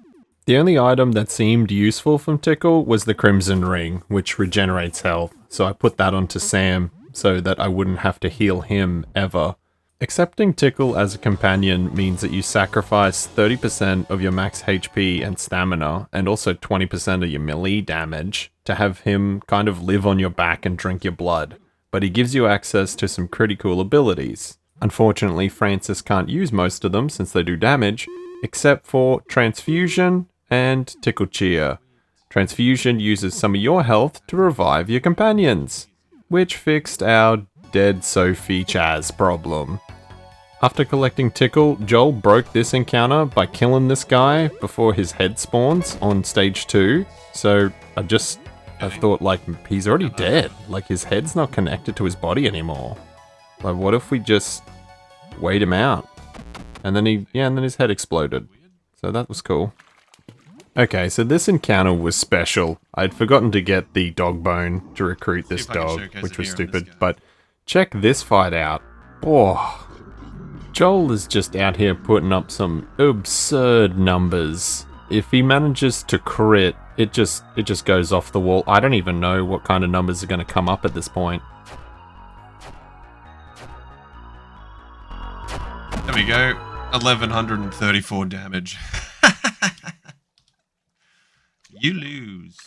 S1: The only item that seemed useful from Tickle was the Crimson Ring, which regenerates health. So I put that onto Sam so that I wouldn't have to heal him ever. Accepting Tickle as a companion means that you sacrifice 30% of your max HP and stamina, and also 20% of your melee damage, to have him kind of live on your back and drink your blood. But he gives you access to some pretty cool abilities. Unfortunately, Francis can't use most of them since they do damage, except for Transfusion and Tickle Cheer. Transfusion uses some of your health to revive your companions, which fixed our dead Sophie Chaz problem. After collecting Tickle, Joel broke this encounter by killing this guy before his head spawns on stage 2. So I thought, like, he's already dead. Like, his head's not connected to his body anymore. Like, what if we just wait him out? And then his head exploded. So that was cool. Okay, so this encounter was special. I'd forgotten to get the dog bone to recruit this
S2: if I can
S1: dog,
S2: showcase
S1: which
S2: it
S1: was
S2: here on this
S1: stupid.
S2: guy.
S1: But check this fight out. Oh, Joel is just out here putting up some absurd numbers. If he manages to crit, it just goes off the wall. I don't even know what kind of numbers are going to come up at this point.
S2: There we go. 1134 damage. You lose.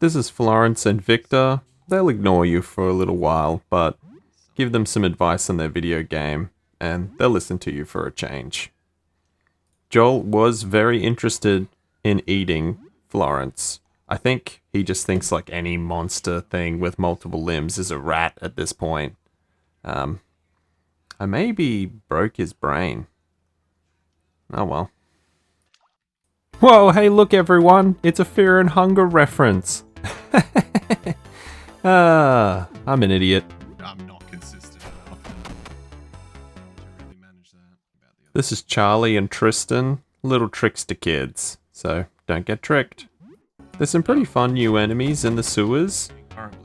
S1: This is Florence and Victor. They'll ignore you for a little while, but give them some advice on their video game, and they'll listen to you for a change. Joel was very interested in eating Florence. I think he just thinks like any monster thing with multiple limbs is a rat at this point. I maybe broke his brain. Oh well. Whoa, hey look everyone, it's a Fear and Hunger reference. I'm an idiot.
S2: I'm not consistent enough to really manage that.
S1: This is Charlie and Tristan, little trickster kids, so don't get tricked. There's some pretty fun new enemies in the sewers.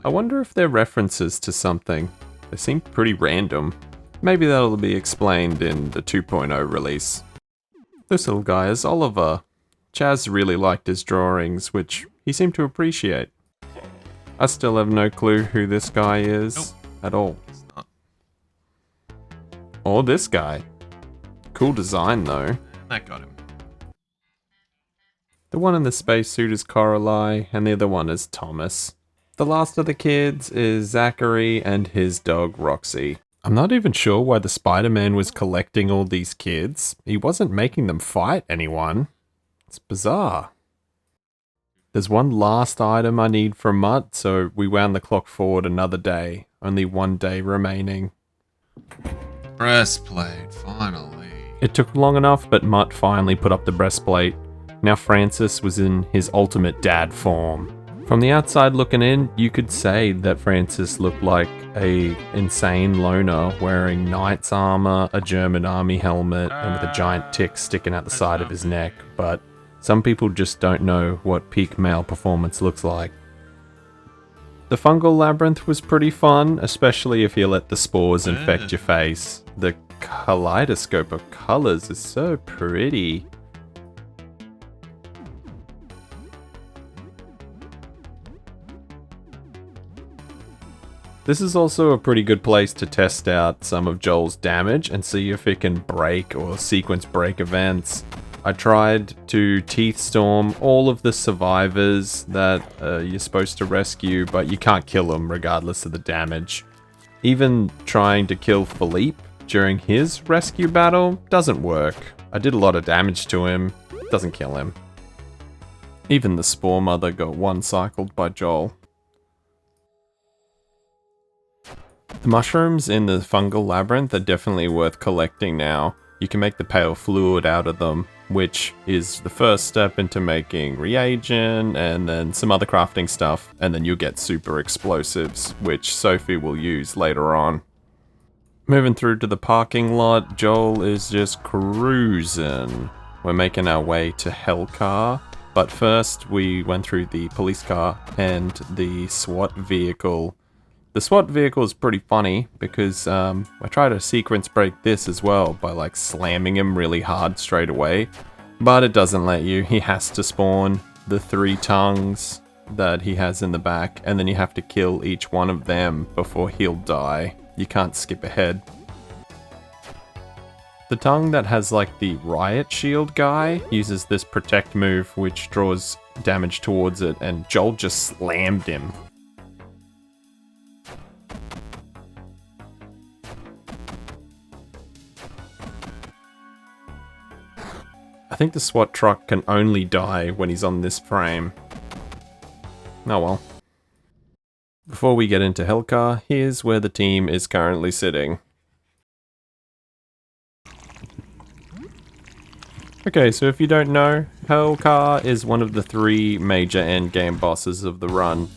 S1: I wonder if they're references to something. They seem pretty random. Maybe that'll be explained in the 2.0 release. This little guy is Oliver. Chaz really liked his drawings, which he seemed to appreciate. I still have no clue who this guy is at all.
S2: It's not.
S1: Or this guy. Cool design though.
S2: That got him.
S1: The one in the spacesuit is Coralie, and the other one is Thomas. The last of the kids is Zachary and his dog Roxy. I'm not even sure why the Spider-Man was collecting all these kids. He wasn't making them fight anyone. It's bizarre. There's one last item I need from Mutt, so we wound the clock forward another day. Only one day remaining.
S2: Breastplate, finally.
S1: It took long enough, but Mutt finally put up the breastplate. Now Francis was in his ultimate dad form. From the outside looking in, you could say that Francis looked like a insane loner wearing knight's armor, a German army helmet, and with a giant tick sticking out the side of his neck, but some people just don't know what peak male performance looks like. The fungal labyrinth was pretty fun, especially if you let the spores infect your face. The kaleidoscope of colors is so pretty. This is also a pretty good place to test out some of Joel's damage and see if it can break or sequence break events. I tried to Teethstorm all of the survivors that you're supposed to rescue, but you can't kill them regardless of the damage. Even trying to kill Philippe during his rescue battle doesn't work. I did a lot of damage to him, doesn't kill him. Even the Spore Mother got one-cycled by Joel. The mushrooms in the fungal labyrinth are definitely worth collecting now. You can make the pale fluid out of them, which is the first step into making reagent and then some other crafting stuff, and then you'll get super explosives, which Sophie will use later on. Moving through to the parking lot, Joel is just cruising. We're making our way to Hellcar, but first we went through the police car and the SWAT vehicle. The SWAT vehicle is pretty funny because I try to sequence break this as well by like slamming him really hard straight away, but it doesn't let you. He has to spawn the 3 tongues that he has in the back, and then you have to kill each one of them before he'll die. You can't skip ahead. The tongue that has like the riot shield guy uses this protect move which draws damage towards it, and Joel just slammed him. I think the SWAT truck can only die when he's on this frame. Oh well. Before we get into Hellcar, here's where the team is currently sitting. Okay, so if you don't know, Hellcar is one of the 3 major endgame bosses of the run.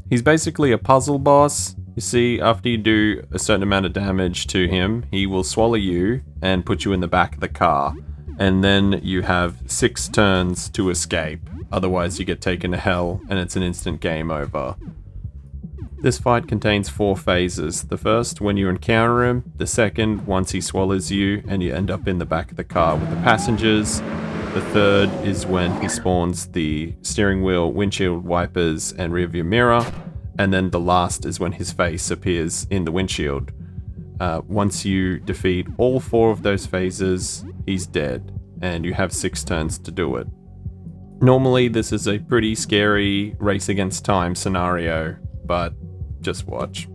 S1: He's basically a puzzle boss. You see, after you do a certain amount of damage to him, he will swallow you and put you in the back of the car. and then you have 6 turns to escape. Otherwise you get taken to hell and it's an instant game over. This fight contains 4 phases. The first, when you encounter him. The second, once he swallows you and you end up in the back of the car with the passengers. The third is when he spawns the steering wheel, windshield wipers, and rearview mirror. And then the last is when his face appears in the windshield. Once you defeat all 4 of those phases, he's dead, and you have 6 turns to do it. Normally, this is a pretty scary race against time scenario, but just watch.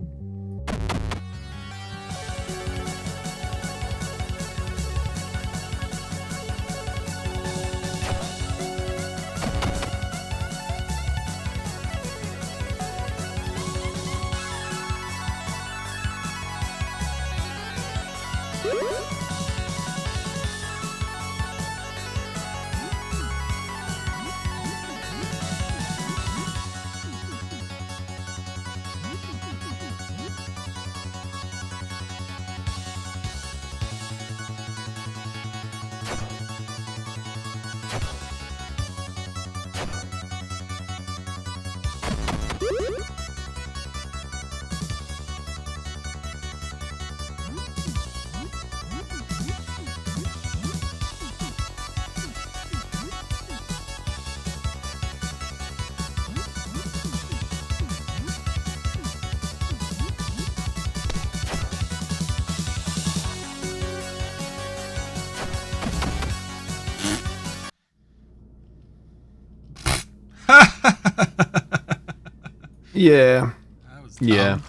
S1: Yeah.
S2: That was
S1: Yeah.
S2: dumb.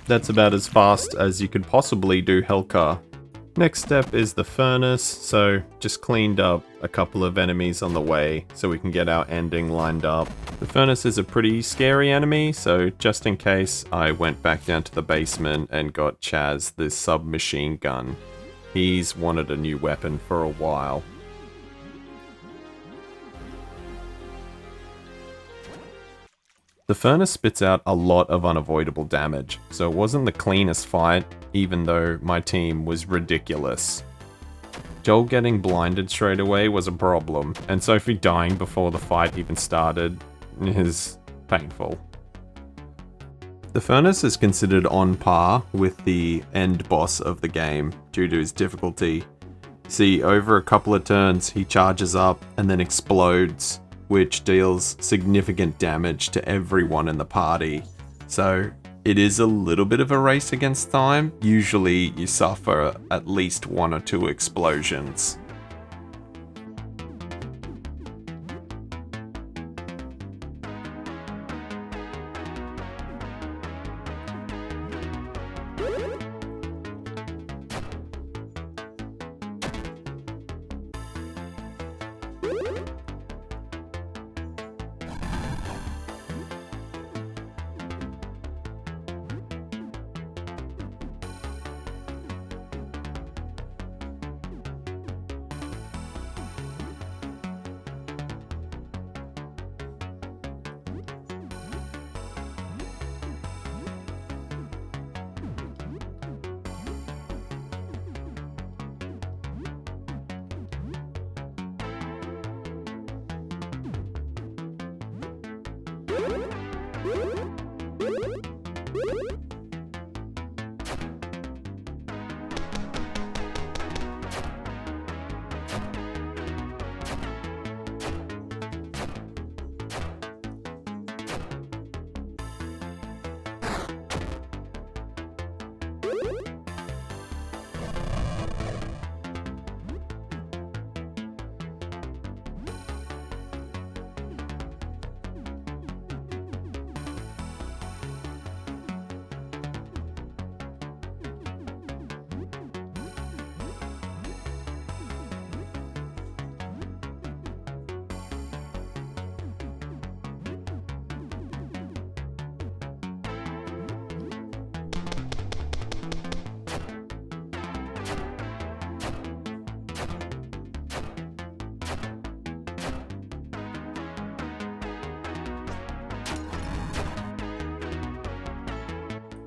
S1: That's about as fast as you could possibly do Hellcar. Next step is the furnace, so just cleaned up a couple of enemies on the way so we can get our ending lined up. The furnace is a pretty scary enemy, so just in case, I went back down to the basement and got Chaz this submachine gun. He's wanted a new weapon for a while. The furnace spits out a lot of unavoidable damage, so it wasn't the cleanest fight, even though my team was ridiculous. Joel getting blinded straight away was a problem, and Sophie dying before the fight even started is painful. The furnace is considered on par with the end boss of the game due to his difficulty. See, over a couple of turns he charges up and then explodes, which deals significant damage to everyone in the party. So it is a little bit of a race against time. Usually you suffer at least 1 or 2 explosions.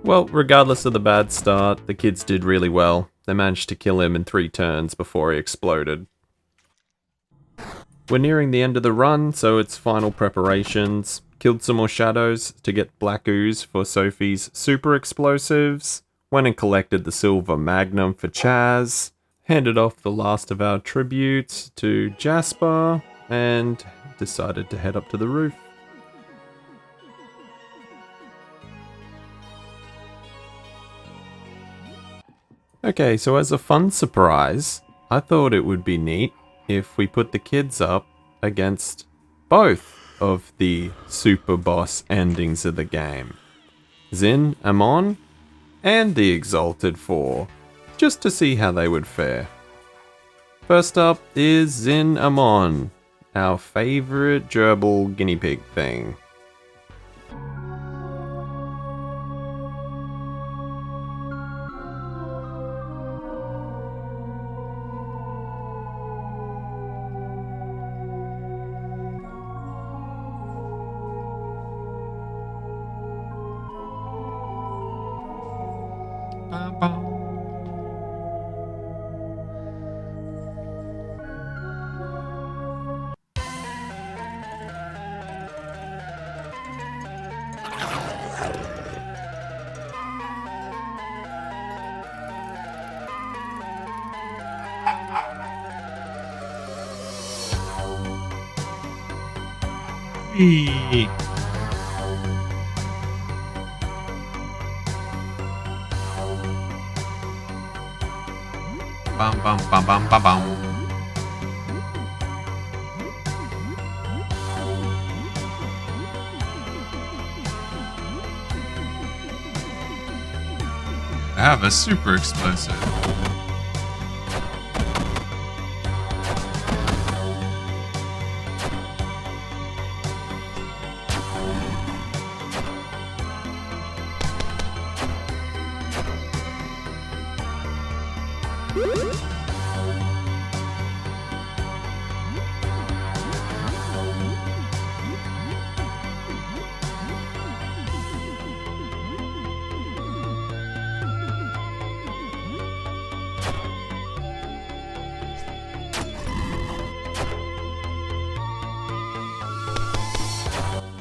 S1: Well, regardless of the bad start, the kids did really well. They managed to kill him in 3 turns before he exploded. We're nearing the end of the run, so it's final preparations. Killed some more shadows to get black ooze for Sophie's super explosives. Went and collected the silver magnum for Chaz. Handed off the last of our tributes to Jasper. And decided to head up to the roof. Okay, so as a fun surprise, I thought it would be neat if we put the kids up against both of the super boss endings of the game. Zin, Amon, and the Exalted Four, just to see how they would fare. First up is Zin Amon, our favorite gerbil guinea pig thing.
S2: Bum, bum. Eee. Bum bum bum bum bum bum. I have a super explosive.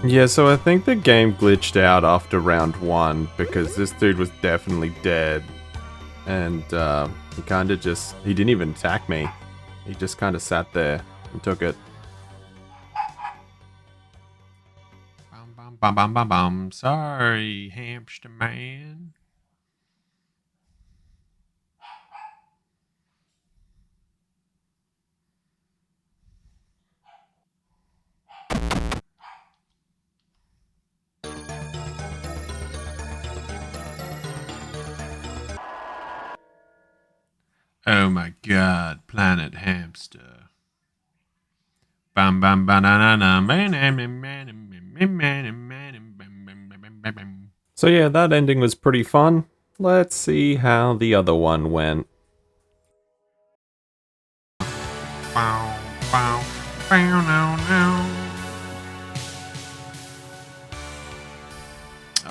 S1: Yeah, so I think the game glitched out after round 1 because this dude was definitely dead. And he kind of just, he didn't even attack me. He just kind of sat there and took it.
S2: Bum bum bum bum bum bum. Sorry, hamster man. Oh my god, Planet Hamster. Bum bum banana.
S1: So yeah, that ending was pretty fun. Let's see how the other one went.
S2: Bow, bow, bow, now, now.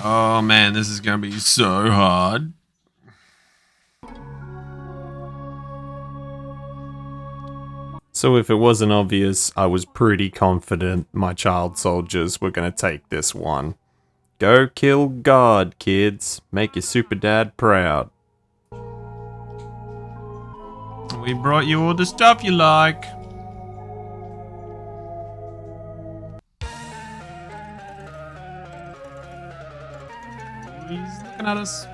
S2: Oh man, this is gonna be so hard.
S1: So if it wasn't obvious, I was pretty confident my child soldiers were gonna take this one. Go kill God, kids. Make your super dad proud.
S2: We brought you all the stuff you like. He's looking at us.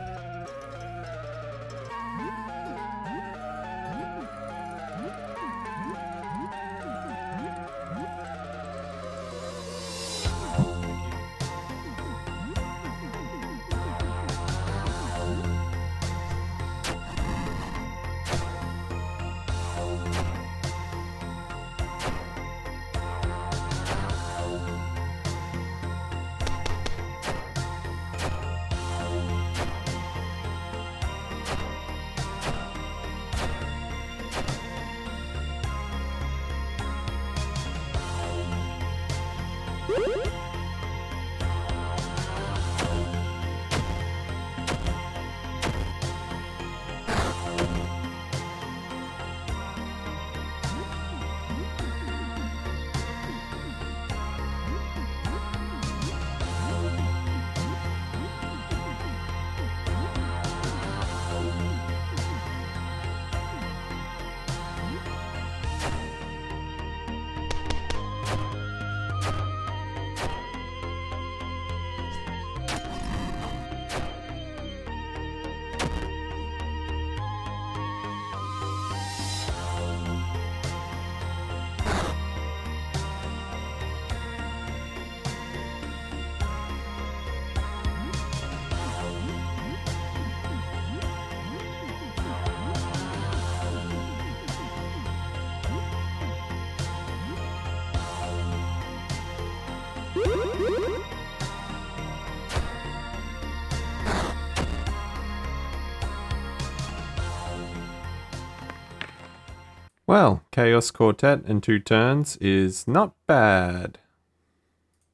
S1: Well, Chaos Quartet in 2 turns is not bad.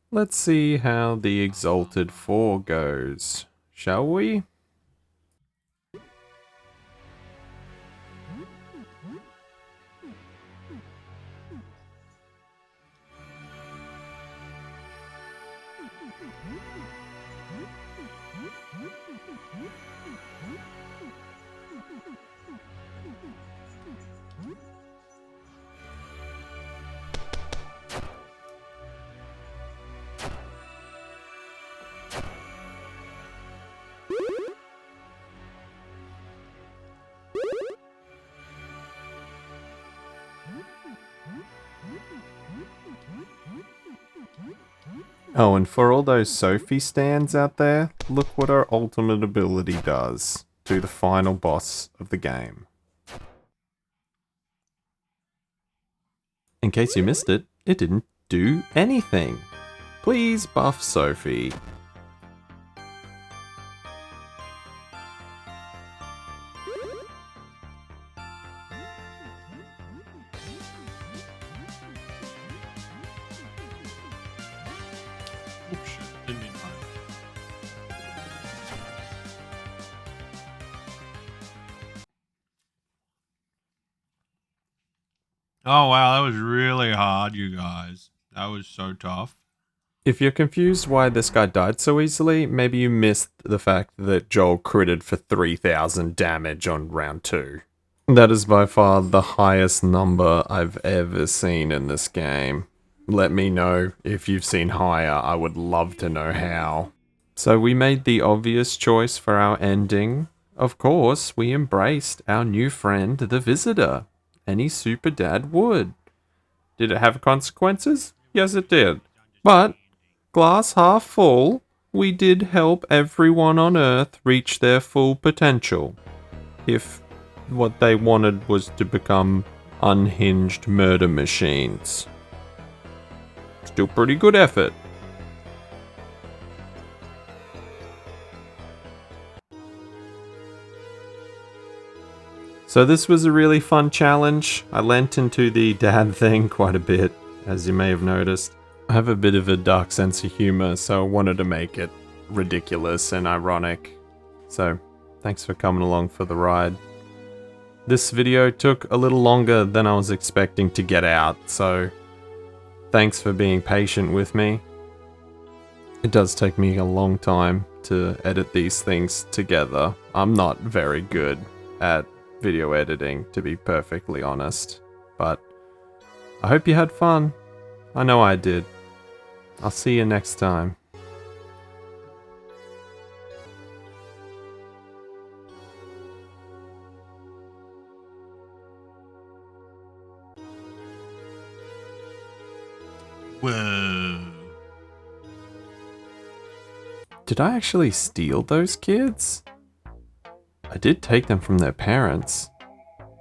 S1: Let's see how the Exalted 4 goes, shall we? Oh, and for all those Sophie stands out there, look what our ultimate ability does to the final boss of the game. In case you missed it, it didn't do anything. Please buff Sophie.
S2: Oops, shit. Didn't mean to find it. Oh wow, that was really hard, you guys. That was so tough.
S1: If you're confused why this guy died so easily, maybe you missed the fact that Joel critted for 3,000 damage on round 2. That is by far the highest number I've ever seen in this game. Let me know if you've seen higher, I would love to know how. So we made the obvious choice for our ending. Of course, we embraced our new friend, the Visitor. Any super dad would. Did it have consequences? Yes, it did. But glass half full, we did help everyone on Earth reach their full potential. If what they wanted was to become unhinged murder machines. Still pretty good effort. So this was a really fun challenge. I lent into the dad thing quite a bit, as you may have noticed. I have a bit of a dark sense of humor, so I wanted to make it ridiculous and ironic. So, thanks for coming along for the ride. This video took a little longer than I was expecting to get out, so thanks for being patient with me. It does take me a long time to edit these things together. I'm not very good at video editing, to be perfectly honest, but I hope you had fun. I know I did. I'll see you next time.
S2: Whoa.
S1: Did I actually steal those kids? I did take them from their parents,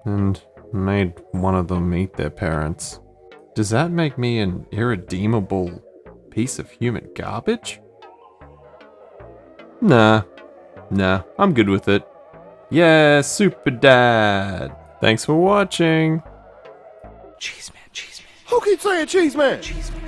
S1: and made one of them meet their parents. Does that make me an irredeemable piece of human garbage? Nah, I'm good with it. Yeah, super dad. Thanks for watching.
S3: Cheese man, cheese man.
S4: Who keeps saying cheese man?
S3: Cheese man.